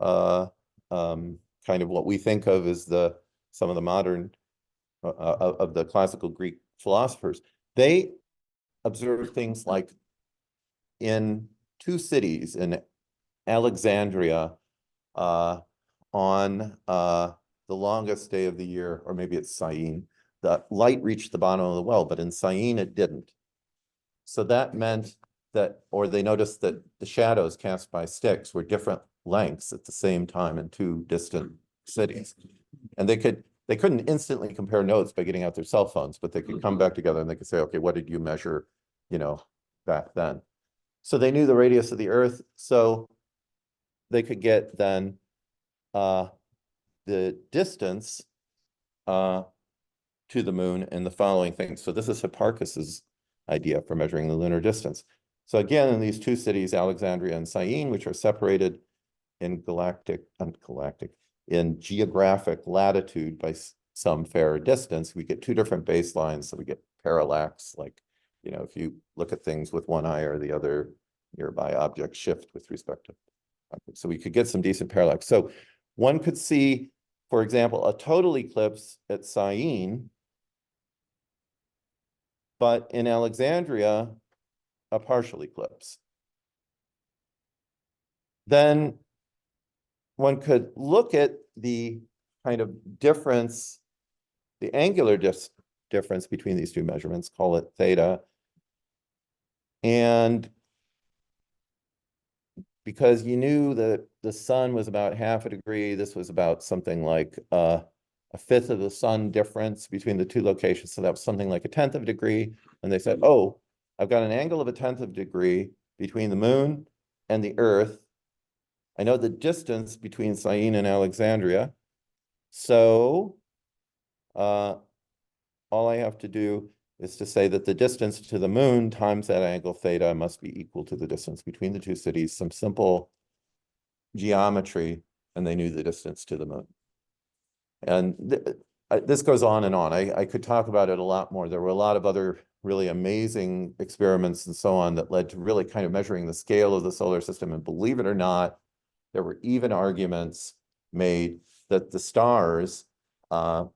S1: kind of what we think of as some of the modern of the classical Greek philosophers. They observed things like in two cities in Alexandria on the longest day of the year, or maybe it's Syene, the light reached the bottom of the well, but in Syene it didn't. So that meant that, or they noticed that the shadows cast by sticks were different lengths at the same time in two distant cities. And they couldn't instantly compare notes by getting out their cell phones, but they could come back together and they could say, okay, what did you measure, you know, back then? So they knew the radius of the Earth, so they could get then the distance to the moon and the following things. So this is Hipparchus's idea for measuring the lunar distance. So again, in these two cities, Alexandria and Syene, which are separated in geographic latitude by some fair distance, we get two different baselines, so we get parallax, like, if you look at things with one eye or the other, nearby objects shift with respect to. So we could get some decent parallax. So one could see, for example, a total eclipse at Syene, but in Alexandria, a partial eclipse. Then one could look at the kind of difference, the angular difference between these two measurements, call it theta. And because you knew that the sun was about half a degree, this was about something like a fifth of the sun difference between the two locations. So that was something like a tenth of a degree. And they said, oh, I've got an angle of a tenth of a degree between the moon and the Earth. I know the distance between Syene and Alexandria. So all I have to do is to say that the distance to the moon times that angle theta must be equal to the distance between the two cities, some simple geometry, and they knew the distance to the moon. And this goes on and on. I could talk about it a lot more. There were a lot of other really amazing experiments and so on that led to really kind of measuring the scale of the solar system. And believe it or not, there were even arguments made that the stars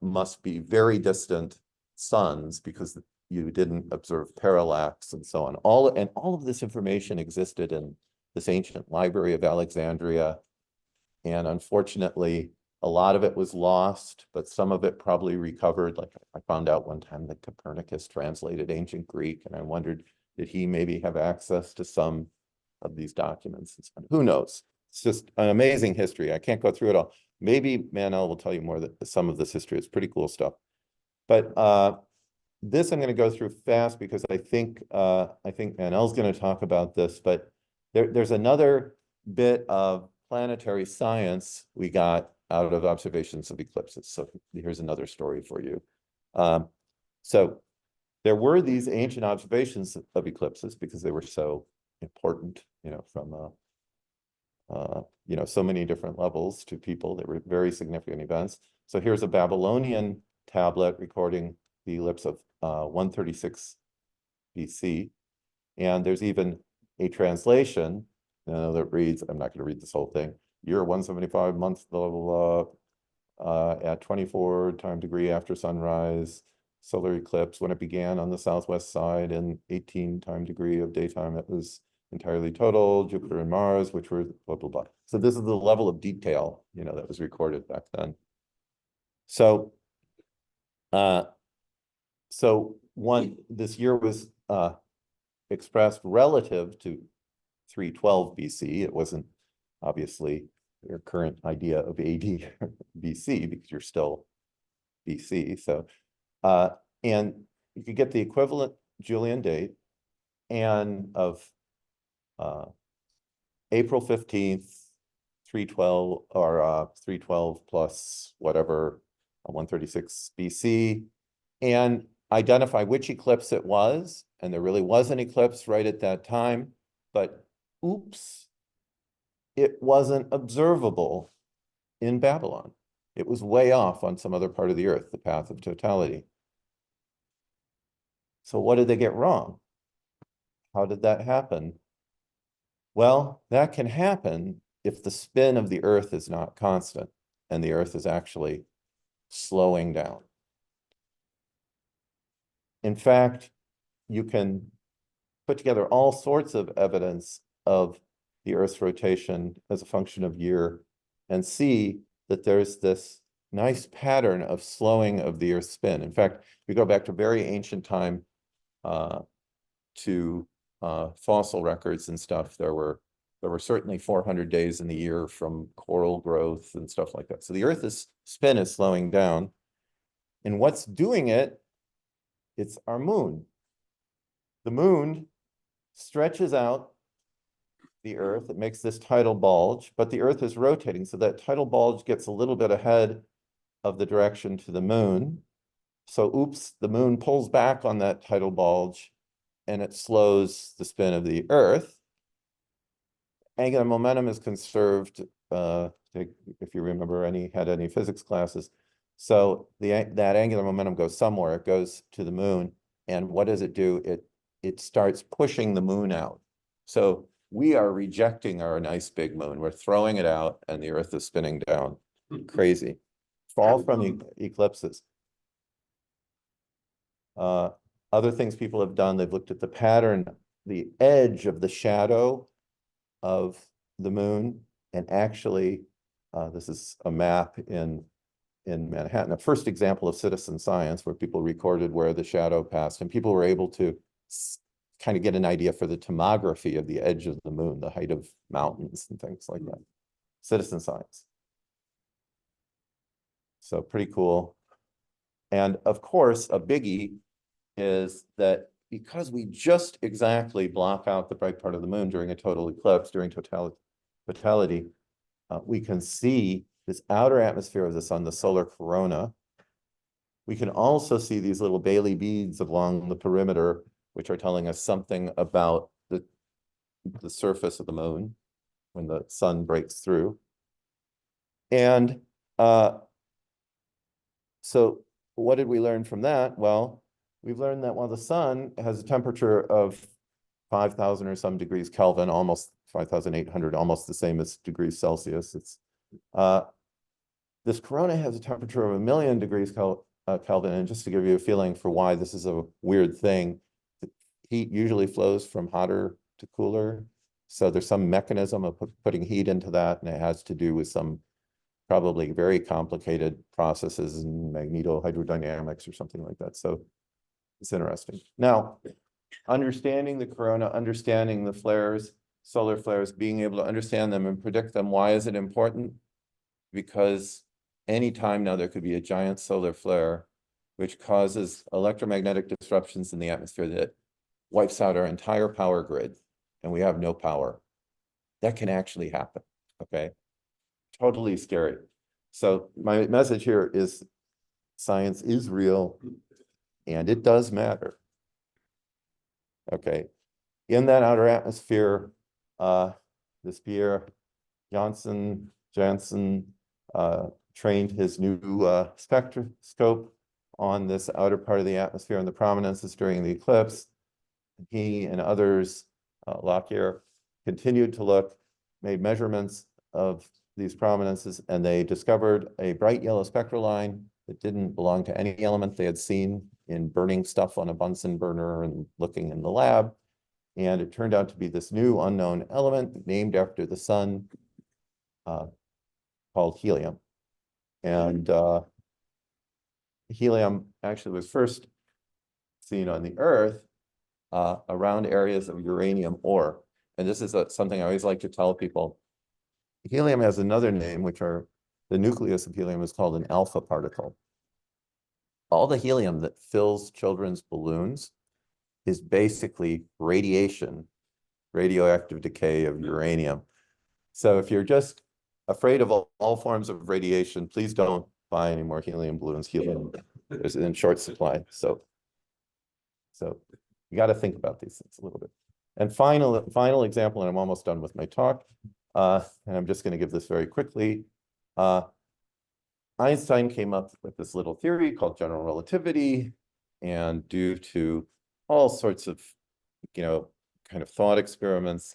S1: must be very distant suns because you didn't observe parallax and so on. All of this information existed in this ancient library of Alexandria. And unfortunately, a lot of it was lost, but some of it probably recovered. Like I found out one time that Copernicus translated ancient Greek, and I wondered, did he maybe have access to some of these documents? Who knows? It's just an amazing history. I can't go through it all. Maybe Manel will tell you more that some of this history is pretty cool stuff. But this I'm going to go through fast because I think Manel's going to talk about this, but there's another bit of planetary science we got out of observations of eclipses. So here's another story for you. So there were these ancient observations of eclipses because they were so important, from so many different levels to people. They were very significant events. So here's a Babylonian tablet recording the eclipse of 136 BC. And there's even a translation that reads, I'm not going to read this whole thing, year 175, month, blah, blah, blah, at 24 time degree after sunrise, solar eclipse when it began on the southwest side and 18 time degree of daytime. It was entirely total, Jupiter and Mars, which were blah, blah, blah. So this is the level of detail, that was recorded back then. So, this year was expressed relative to 312 BC. It wasn't obviously your current idea of AD BC because you're still BC. So, and you could get the equivalent Julian date and of April 15th, 312 or 312 plus whatever, 136 BC, and identify which eclipse it was. And there really was an eclipse right at that time, but oops, it wasn't observable in Babylon. It was way off on some other part of the Earth, the path of totality. So what did they get wrong? How did that happen? Well, that can happen if the spin of the Earth is not constant and the Earth is actually slowing down. In fact, you can put together all sorts of evidence of the Earth's rotation as a function of year and see that there's this nice pattern of slowing of the Earth's spin. In fact, we go back to very ancient time to fossil records and stuff. There were certainly 400 days in the year from coral growth and stuff like that. So the Earth's spin is slowing down. And what's doing it? It's our moon. The moon stretches out the Earth. It makes this tidal bulge, but the Earth is rotating. So that tidal bulge gets a little bit ahead of the direction to the moon. So oops, the moon pulls back on that tidal bulge and it slows the spin of the Earth. Angular momentum is conserved, if you remember had any physics classes. So that angular momentum goes somewhere. It goes to the moon. And what does it do? It starts pushing the moon out. So we are rejecting our nice big moon. We're throwing it out, and the Earth is spinning down. Crazy. Fall from eclipses. Other things people have done, they've looked at the pattern, the edge of the shadow of the moon, and actually, this is a map in Manhattan, a first example of citizen science where people recorded where the shadow passed, and people were able to kind of get an idea for the tomography of the edge of the moon, the height of mountains and things like that. Citizen science. So pretty cool. And of course, a biggie is that because we just exactly block out the bright part of the moon during a total eclipse, during totality, we can see this outer atmosphere of the sun, the solar corona. We can also see these little Bailey beads along the perimeter, which are telling us something about the surface of the moon when the sun breaks through. And so what did we learn from that? Well, we've learned that while the sun has a temperature of 5,000 or some degrees Kelvin, almost 5,800, almost the same as degrees Celsius, it's this corona has a temperature of 1,000,000 degrees Kelvin. And just to give you a feeling for why this is a weird thing, the heat usually flows from hotter to cooler. So there's some mechanism of putting heat into that, and it has to do with some probably very complicated processes in magnetohydrodynamics or something like that. So it's interesting. Now, understanding the corona, understanding the flares, solar flares, being able to understand them and predict them. Why is it important? Because anytime now there could be a giant solar flare, which causes electromagnetic disruptions in the atmosphere that wipes out our entire power grid, and we have no power. That can actually happen, okay? Totally scary. So my message here is science is real, and it does matter. Okay, in that outer atmosphere, this Pierre Janssen trained his new spectroscope on this outer part of the atmosphere and the prominences during the eclipse. He and others, Lockyer, continued to look, made measurements of these prominences, and they discovered a bright yellow spectral line that didn't belong to any element they had seen in burning stuff on a Bunsen burner and looking in the lab. And it turned out to be this new unknown element named after the sun, called helium. And helium actually was first seen on the Earth around areas of uranium ore. And this is something I always like to tell people. Helium has another name, which are the nucleus of helium is called an alpha particle. All the helium that fills children's balloons is basically radiation, radioactive decay of uranium. So if you're just afraid of all forms of radiation, please don't buy any more helium balloons. Helium is in short supply. So you got to think about these things a little bit. And final example, and I'm almost done with my talk. And I'm just going to give this very quickly. Einstein came up with this little theory called general relativity, and due to all sorts of, kind of thought experiments,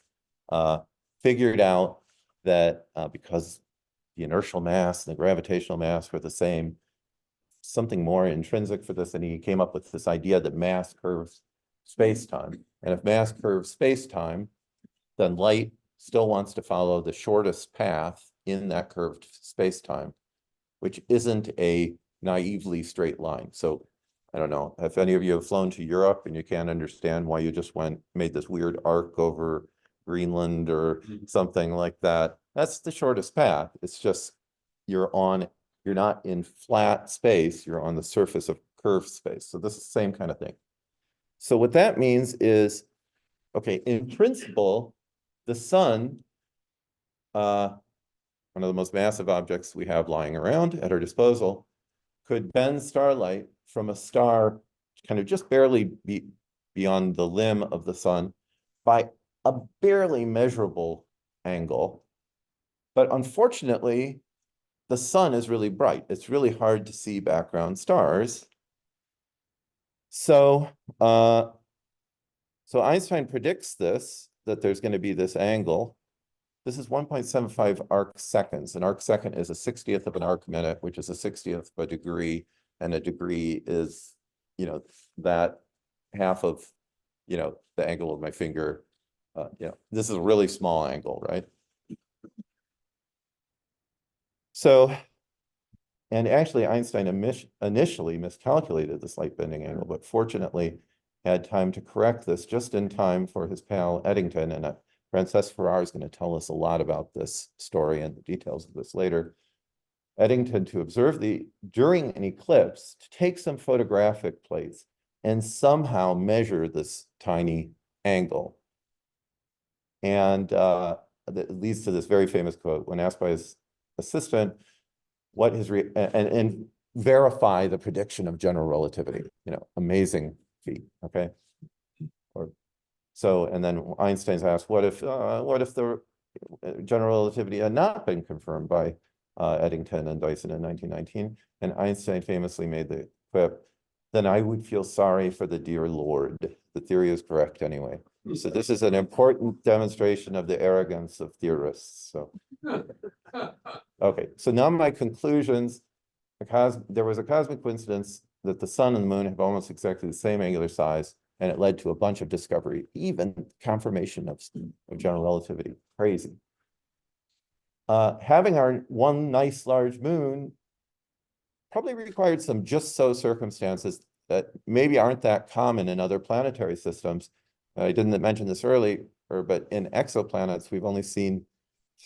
S1: figured out that because the inertial mass and the gravitational mass were the same, something more intrinsic for this, and he came up with this idea that mass curves space-time. And if mass curves space-time, then light still wants to follow the shortest path in that curved space-time, which isn't a naively straight line. So I don't know if any of you have flown to Europe and you can't understand why you just made this weird arc over Greenland or something like that. That's the shortest path. It's just you're not in flat space, you're on the surface of curved space. So this is the same kind of thing. So what that means is, okay, in principle, the sun, one of the most massive objects we have lying around at our disposal, could bend starlight from a star kind of just barely beyond the limb of the sun by a barely measurable angle. But unfortunately, the sun is really bright. It's really hard to see background stars. So, so Einstein predicts this, that there's going to be this angle. This is 1.75 arc seconds. An arc second is a 60th of an arc minute, which is a 60th of a degree. And a degree is, that half of, the angle of my finger. This is a really small angle, right? So, and actually Einstein initially miscalculated this light bending angle, but fortunately had time to correct this just in time for his pal Eddington. And Francesc Ferrar is going to tell us a lot about this story and the details of this later. Eddington to observe during an eclipse, to take some photographic plates and somehow measure this tiny angle. And that leads to this very famous quote when asked by his assistant what his and verify the prediction of general relativity. Amazing feat. Okay. And then Einstein's asked, what if the general relativity had not been confirmed by Eddington and Dyson in 1919? And Einstein famously made the quip, then I would feel sorry for the dear Lord. The theory is correct anyway. So this is an important demonstration of the arrogance of theorists. So, okay. So now my conclusions. There was a cosmic coincidence that the sun and the moon have almost exactly the same angular size, and it led to a bunch of discovery, even confirmation of general relativity. Crazy. Having our one nice large moon probably required some just so circumstances that maybe aren't that common in other planetary systems. I didn't mention this earlier, but in exoplanets, we've only seen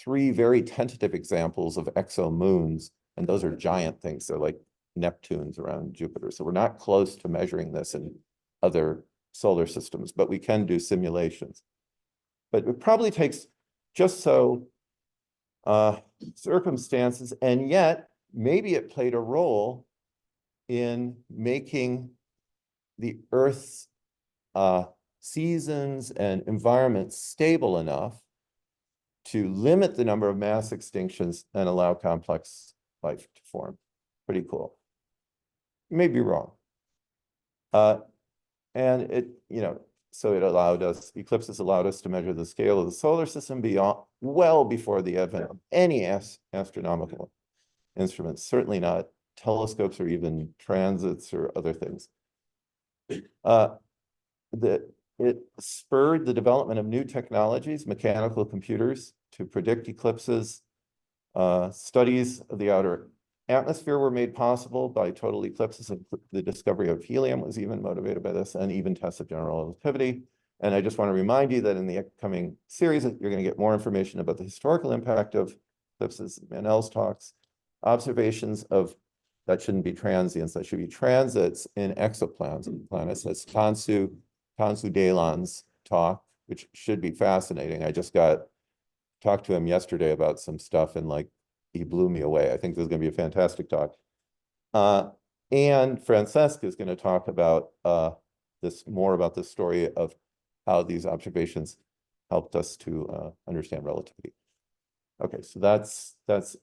S1: 3 very tentative examples of exomoons, and those are giant things. They're like Neptunes around Jupiter. So we're not close to measuring this in other solar systems, but we can do simulations. But it probably takes just so circumstances, and yet maybe it played a role in making the Earth's seasons and environment stable enough to limit the number of mass extinctions and allow complex life to form. Pretty cool. May be wrong. And it, so eclipses allowed us to measure the scale of the solar system well before the advent of any astronomical instruments, certainly not telescopes or even transits or other things. It spurred the development of new technologies, mechanical computers, to predict eclipses. Studies of the outer atmosphere were made possible by total eclipses, and the discovery of helium was even motivated by this, and even tests of general relativity. And I just want to remind you that in the upcoming series, you're going to get more information about the historical impact of eclipses, Manel's talks, observations of, that shouldn't be transients, that should be transits in exoplanets. That's Tansu Dalan's talk, which should be fascinating. I just talked to him yesterday about some stuff, and he blew me away. I think this is going to be a fantastic talk. And Francesc is going to talk about more about the story of how these observations helped us to understand relativity. Okay, so that's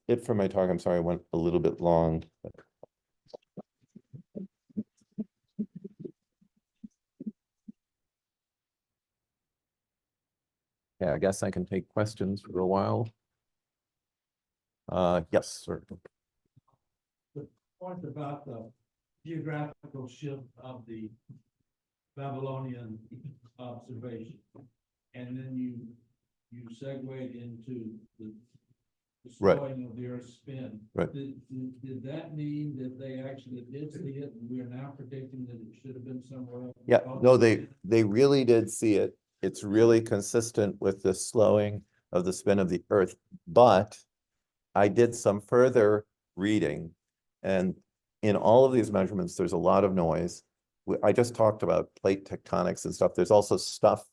S1: it for my talk. I'm sorry I went a little bit long. Yeah, I guess I can take questions for a while. Yes, sir.
S2: The point about the geographical shift of the Babylonian observation, and then you segued into the slowing of the Earth's spin.
S1: Right.
S2: Did that mean that they actually did see it, and we are now predicting that it should have been somewhere else?
S1: Yeah, no, they really did see it. It's really consistent with the slowing of the spin of the Earth. But I did some further reading, and in all of these measurements, there's a lot of noise. I just talked about plate tectonics and stuff. There's also stuff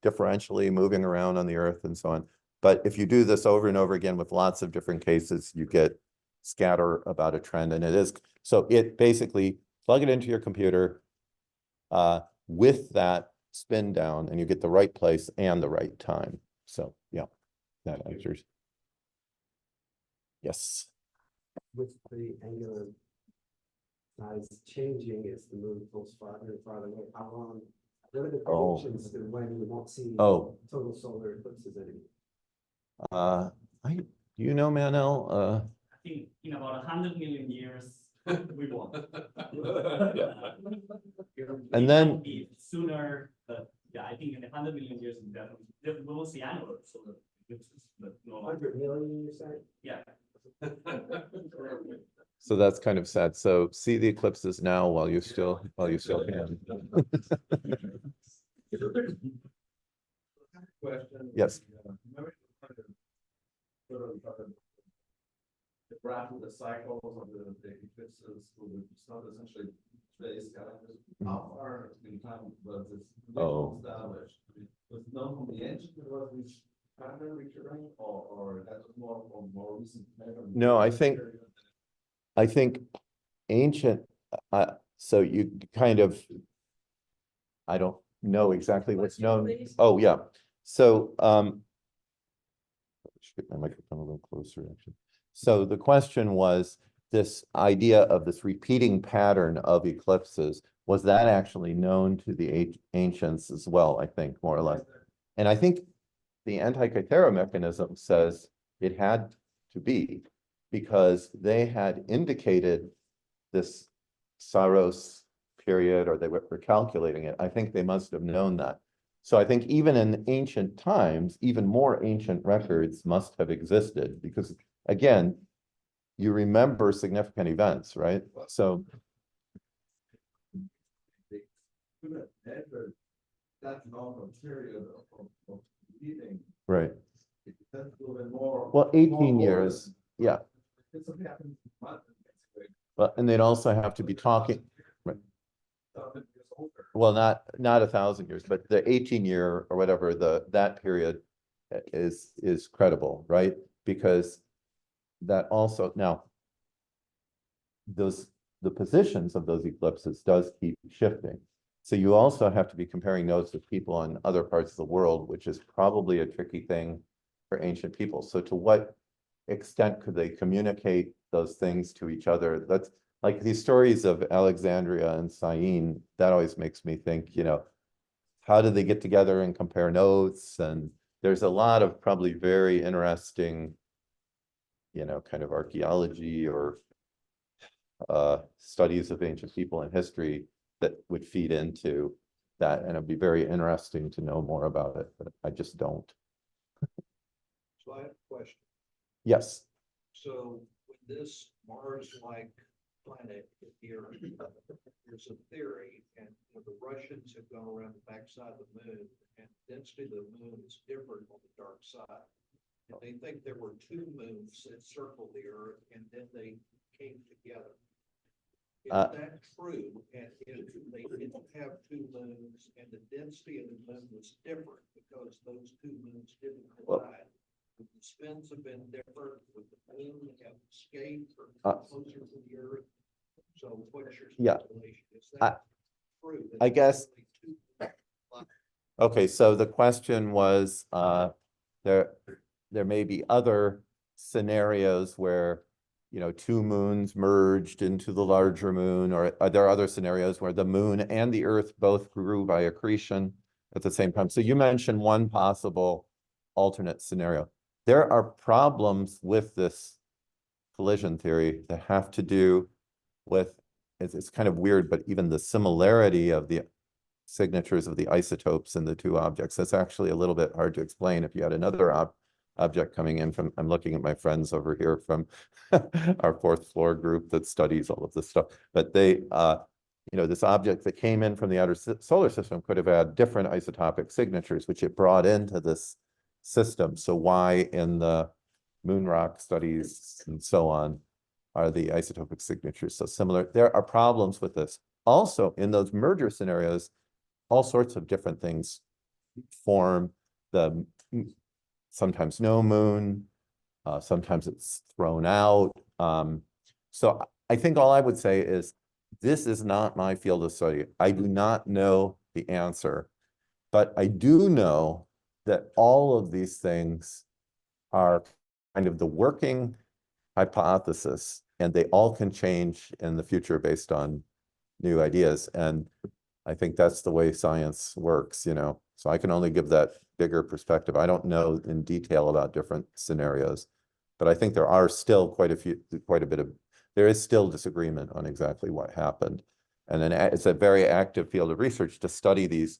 S1: differentially moving around on the Earth and so on. But if you do this over and over again with lots of different cases, you get scatter about a trend. And it basically plug it into your computer with that spin down, and you get the right place and the right time. So yeah, that answers. Yes.
S3: with the angular size changing as the moon pulls farther and farther away, how long, what are the
S1: Oh.
S3: predictions to when we won't see
S1: Oh,
S3: total solar eclipses anymore?
S1: you know, Manel,
S4: I think in about 100 million years, we won't.
S1: And
S4: It
S1: then-
S4: might be sooner, but yeah, I think in 100 million years, we definitely, we will see annular solar eclipses, but no longer.
S3: 100 million, you say?
S4: Yeah.
S1: so that's kind of sad. So see the eclipses now while you still can.
S5: Question.
S1: Yes.
S5: Remember the graph of the cycles of the eclipses, it's not essentially space calendars. How far in time was this
S1: Oh.
S5: established? Was it known from the ancient, was this pattern recurring, or that was more recent?
S1: No, I think ancient, so you kind of, I don't know exactly what's known. Oh, yeah. So, should get my microphone a little closer, actually. So the question was this idea of this repeating pattern of eclipses, was that actually known to the ancients as well, I think, more or less. And I think the Antikythera mechanism says it had to be because they had indicated this Saros period, or they were calculating it. I think they must have known that. So I think even in ancient times, even more ancient records must have existed because, again, you remember significant events, right? So
S5: That normal period of eating.
S1: right.
S5: It tends to be a little bit more.
S1: Well, 18
S5: more
S1: years, yeah.
S5: It's something happens in months, basically.
S1: But and they'd also have to be talking, right?
S5: 1,000 years older.
S1: Well, not 1,000 years, but the 18-year or whatever, that period is credible, right? Because that also now the positions of those eclipses does keep shifting. So you also have to be comparing notes with people in other parts of the world, which is probably a tricky thing for ancient people. So to what extent could they communicate those things to each other? That's like these stories of Alexandria and Syene, that always makes me think, how do they get together and compare notes? And there's a lot of probably very interesting, kind of archaeology or studies of ancient people in history that would feed into that. And it'd be very interesting to know more about it, but I just don't.
S6: So I have a question.
S1: Yes.
S6: So with this Mars-like planet here, there's a theory, and the Russians have gone around the backside of the moon, and the density of the moon is different on the dark side. And they think there were two moons that circled the Earth, and then they came together. Is that true? And if they didn't have two moons, and the density of the moon was different because those two moons didn't collide, would the spins have been different? Would the moon have escaped or closer to the Earth? So what's your
S1: Yeah.
S6: speculation? Is that true? that
S1: I guess-
S6: there's only two-
S1: Okay, so the question was, there may be other scenarios where, two moons merged into the larger moon, or are there other scenarios where the moon and the Earth both grew by accretion at the same time? So you mentioned one possible alternate scenario. There are problems with this collision theory that have to do with, it's kind of weird, but even the similarity of the signatures of the isotopes in the two objects. That's actually a little bit hard to explain. If you had another object coming in from, I'm looking at my friends over here from our fourth floor group that studies all of this stuff, but they, this object that came in from the outer solar system could have had different isotopic signatures, which it brought into this system. So why in the moon rock studies and so on are the isotopic signatures so similar? There are problems with this. Also, in those merger scenarios, all sorts of different things form. Sometimes no moon, sometimes it's thrown out. So I think all I would say is this is not my field of study. I do not know the answer, but I do know that all of these things are kind of the working hypothesis and they all can change in the future based on new ideas. And I think that's the way science works, you know. So I can only give that bigger perspective. I don't know in detail about different scenarios, but I think there are still quite a bit of, there is still disagreement on exactly what happened. And then it's a very active field of research to study these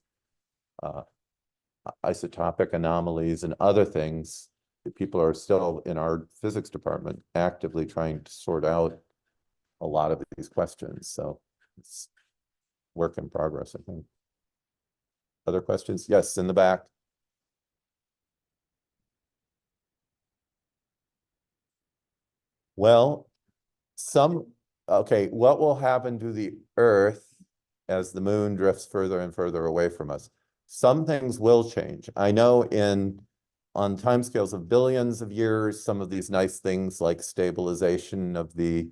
S1: isotopic anomalies and other things. People are still in our physics department actively trying to sort out a lot of these questions. So it's work in progress, I think. Other questions? Yes, in the back. Well, okay, what will happen to the Earth as the moon drifts further and further away from us? Some things will change. I know on timescales of billions of years, some of these nice things like stabilization of the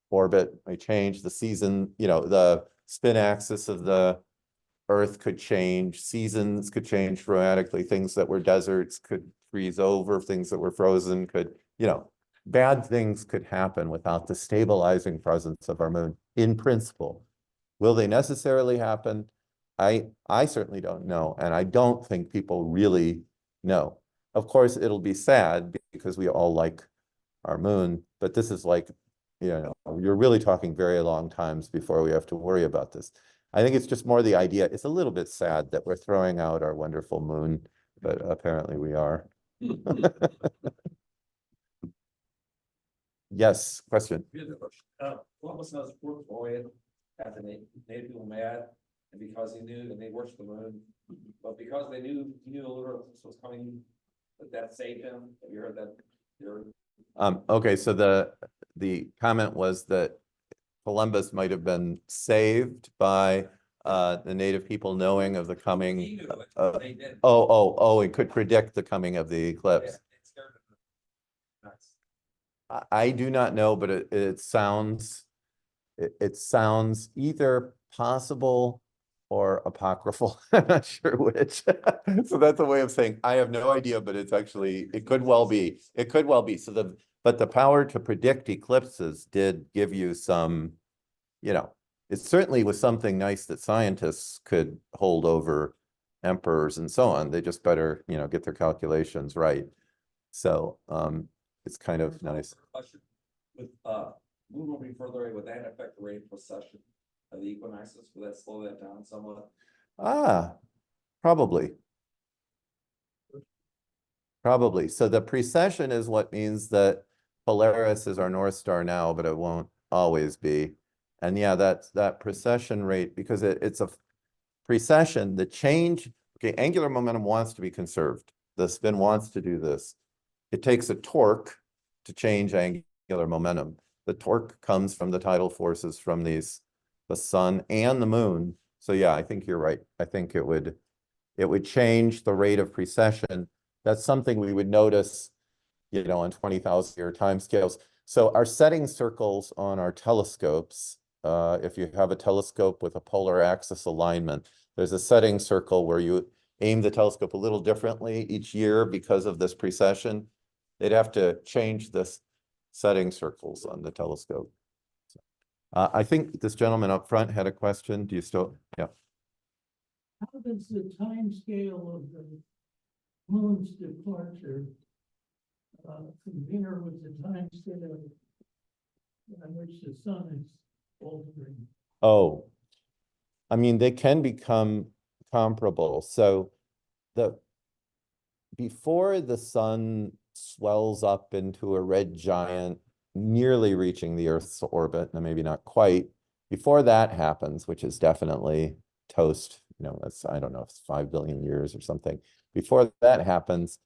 S1: orbit may change. The season, you know, the spin axis of the Earth could change. Seasons could change dramatically. Things that were deserts could freeze over. Things that were frozen could, you know, bad things could happen without the stabilizing presence of our moon in principle. Will they necessarily happen? I certainly don't know, and I don't think people really know. Of course, it'll be sad because we all like our moon, but this is like, you know, you're really talking very long times before we have to worry about this. I think it's just more the idea. It's a little bit sad that we're throwing out our wonderful moon, but apparently we are. Yes, question.
S7: Columbus knows Brooke Lloyd had the native people mad, and because he knew and they worshiped the moon, but because they knew he knew the lunar eclipse was coming, that saved him. Have you heard that?
S1: Okay, so the comment was that Columbus might have been saved by the native people knowing of the coming.
S7: He knew it, they didn't.
S1: It could predict the coming of the eclipse.
S7: Yeah, it scared him nuts.
S1: I do not know, but it sounds either possible or apocryphal. I'm not sure which. So that's a way of saying I have no idea, but it's actually it could well be. It could well be. So but the power to predict eclipses did give you some, you know, it certainly was something nice that scientists could hold over emperors and so on. They just better, you know, get their calculations right. So it's kind of nice.
S7: Question. With moon moving further away, would that affect the rate of precession of the equinoxes? Would that slow that down somewhat?
S1: Probably. Probably. So the precession is what means that Polaris is our North Star now, but it won't always be. And yeah, that precession rate, because it's a precession, the change, okay, angular momentum wants to be conserved. The spin wants to do this. It takes a torque to change angular momentum. The torque comes from the tidal forces from the sun and the moon. So yeah, I think you're right. I think it would change the rate of precession. That's something we would notice, you know, on 20,000 year timescales. So our setting circles on our telescopes, if you have a telescope with a polar axis alignment, there's a setting circle where you aim the telescope a little differently each year because of this precession. They'd have to change this setting circles on the telescope. I think this gentleman up front had a question. Do you still? Yeah.
S2: How does the time scale of the moon's departure compare with the time scale on which the sun is altering?
S1: Oh, I mean, they can become comparable. So before the sun swells up into a red giant, nearly reaching the Earth's orbit, and maybe not quite, before that happens, which is definitely toast, you know, that's, I don't know if it's 5 billion years or something. Before that happens,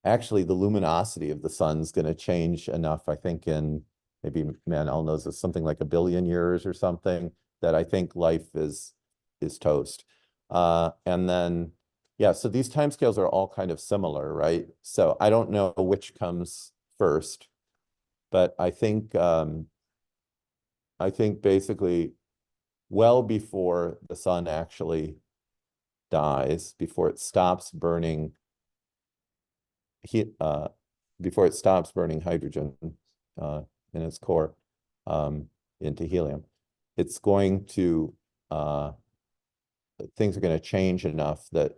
S1: actually the luminosity of the sun's going to change enough, I think in maybe Manel knows it's something like 1 billion years or something, that I think life is toast. And then, yeah, so these timescales are all kind of similar, right? So I don't know which comes first, but I think basically well before the sun actually dies, before it stops burning heat, before it stops burning hydrogen in its core into helium, it's going to things are going to change enough that,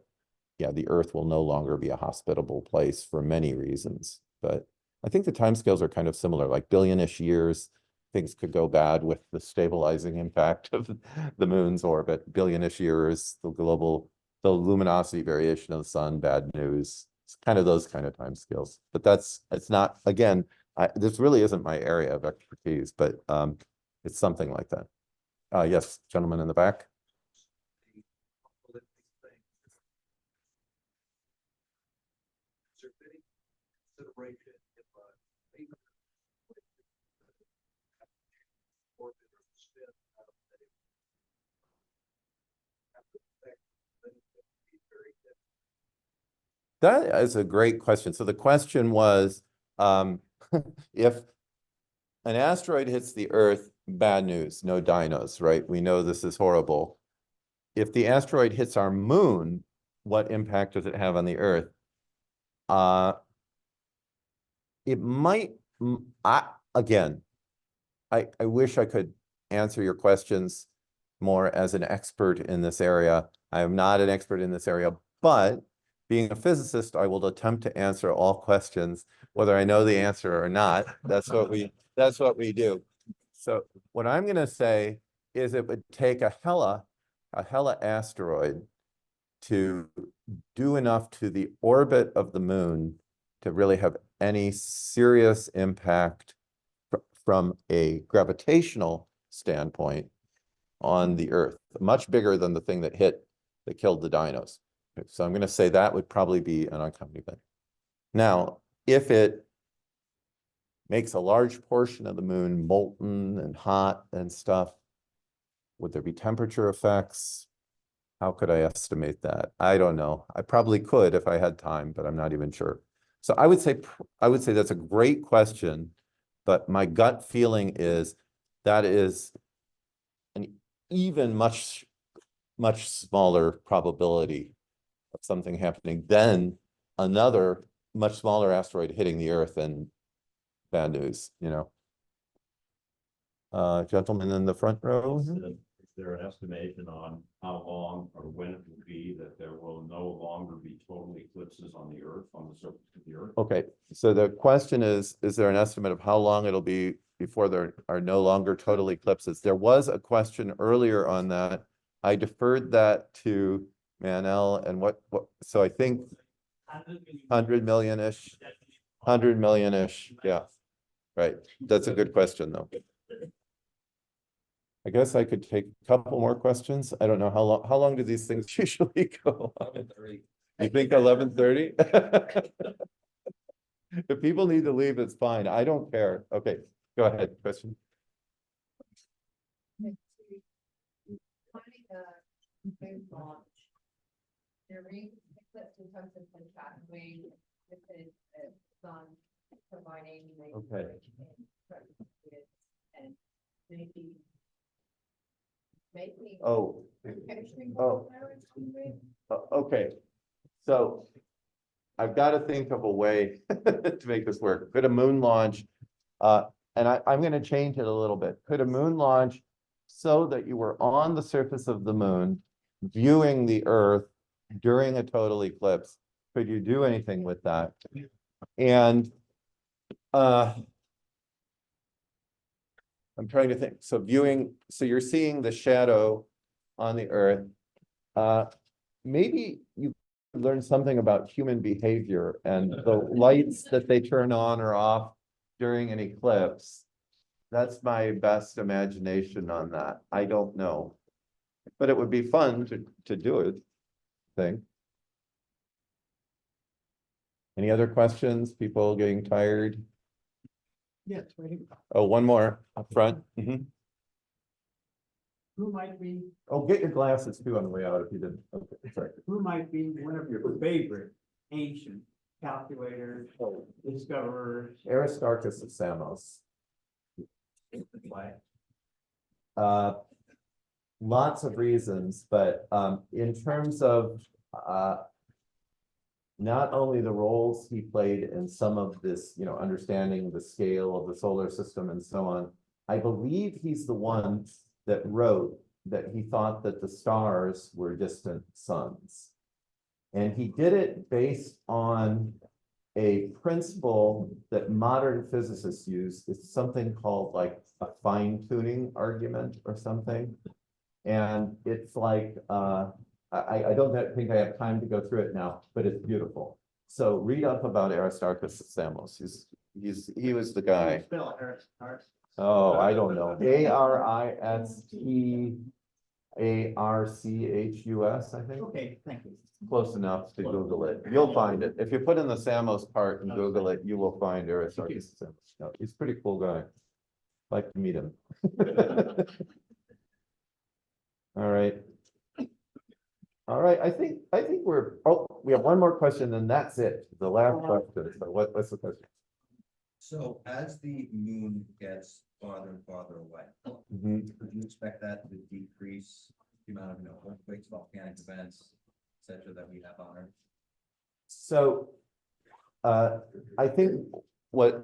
S1: yeah, the Earth will no longer be a hospitable place for many reasons. But I think the timescales are kind of similar, like billion-ish years. Things could go bad with the stabilizing impact of the moon's orbit. Billion-ish years, the luminosity variation of the sun, bad news. It's kind of those kind of timescales. But it's not, again, this really isn't my area of expertise, but it's something like that. Yes, gentleman in the back.
S6: Is there any consideration if orbit or spin out of
S1: That is a great question. So the question was, if an asteroid hits the Earth, bad news, no dinos, right? We know this is horrible. If the asteroid hits our moon, what impact does it have on the Earth? It might, again, I wish I could answer your questions more as an expert in this area. I am not an expert in this area, but being a physicist, I will attempt to answer all questions, whether I know the answer or not. That's what we do. So what I'm going to say is it would take a Hela asteroid to do enough to the orbit of the moon to really have any serious impact from a gravitational standpoint on the Earth, much bigger than the thing that killed the dinos. So I'm going to say that would probably be an uncommon event. Now, if it makes a large portion of the moon molten and hot and stuff, would there be temperature effects? How could I estimate that? I don't know. I probably could if I had time, but I'm not even sure. So I would say that's a great question, but my gut feeling is that is an even much smaller probability of something happening than another much smaller asteroid hitting the Earth and bad news, you know. Gentleman in the front row.
S8: Is there an estimation on how long or when it will be that there will no longer be total eclipses on the Earth, on the surface of the Earth?
S1: Okay, so the question is there an estimate of how long it'll be before there are no longer total eclipses? There was a question earlier on that. I deferred that to Manel and so I think 100 million-ish, 100 million-ish, yeah. Right, that's a good question though. I guess I could take a couple more questions. I don't know how long do these things usually go on?
S7: 11:30.
S1: You think 11:30? If people need to leave, it's fine. I don't care. Okay, go ahead. Question.
S9: Finding a moon launch during eclipse in terms of contract with the sun providing
S1: Okay.
S9: and maybe making
S1: Oh,
S9: capturing
S1: Oh. Okay. So I've got to think of a way to make this work. Could a moon launch, and I'm going to change it a little bit. Could a moon launch so that you were on the surface of the moon, viewing the Earth during a total eclipse? Could you do anything with that? And I'm trying to think. So you're seeing the shadow on the Earth. Maybe you could learn something about human behavior and the lights that they turn on or off during an eclipse. That's my best imagination on that. I don't know. But it would be fun to do it, I think. Any other questions? People getting tired?
S2: Yes, waiting.
S1: Oh, one more up front. Mhm.
S2: Who might be,
S1: Oh, get your glasses too on the way out if you didn't. Okay, sorry.
S2: who might be one of your favorite ancient calculators, discoverers?
S1: Aristarchus of Samos.
S2: Why?
S1: Lots of reasons, but in terms of not only the roles he played in some of this, you know, understanding the scale of the solar system and so on. I believe he's the one that wrote that he thought that the stars were distant suns. And he did it based on a principle that modern physicists use. It's something called like a fine-tuning argument or something. And it's like, I don't think I have time to go through it now, but it's beautiful. So read up about Aristarchus of Samos. He was the guy.
S4: Spell
S1: Oh, I don't know. Aristarchus, I think.
S4: Okay, thank you.
S1: Close enough to Google it. You'll find it. If you put in the Samos part and Google it, you will find Aristarchus of Samos. No, he's a pretty cool guy. Like to meet him. All right. All right, I think we have one more question and that's it. The last question. So what's the question?
S10: So as the moon gets farther and farther away,
S1: Mhm.
S10: would you expect that to decrease the amount of, you know, earthquakes, volcanic events, et cetera, that we have on Earth?
S1: So, I think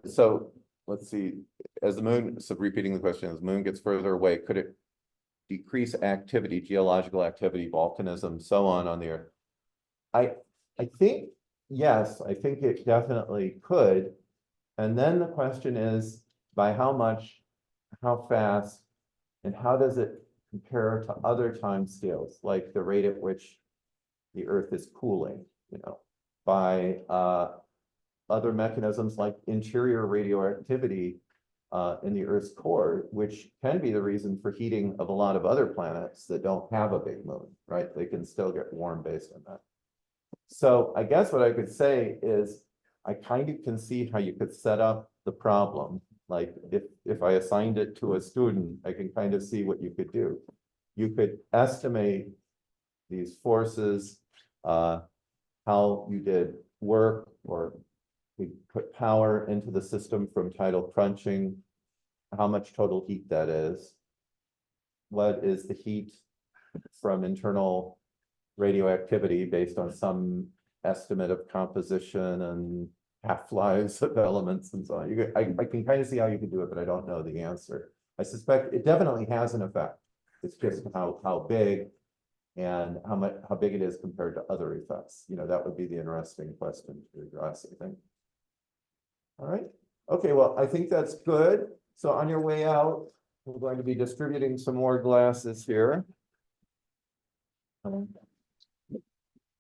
S1: so let's see, as the moon, so repeating the question, as the moon gets further away, could it decrease activity, geological activity, volcanism, so on the Earth? I think, yes, I think it definitely could. And then the question is, by how much, how fast, and how does it compare to other time scales, like the rate at which the Earth is cooling, you know, by other mechanisms like interior radioactivity in the Earth's core, which can be the reason for heating of a lot of other planets that don't have a big moon, right? They can still get warm based on that. So I guess what I could say is I kind of can see how you could set up the problem. Like if I assigned it to a student, I can kind of see what you could do. You could estimate these forces, how you did work, or we put power into the system from tidal crunching, how much total heat that is. What is the heat from internal radioactivity based on some estimate of composition and half-lives of elements and so on. I can kind of see how you could do it, but I don't know the answer. I suspect it definitely has an effect. It's just how big and how big it is compared to other effects. You know, that would be the interesting question to address, I think. All right. Okay, well, I think that's good. So on your way out, we're going to be distributing some more glasses here.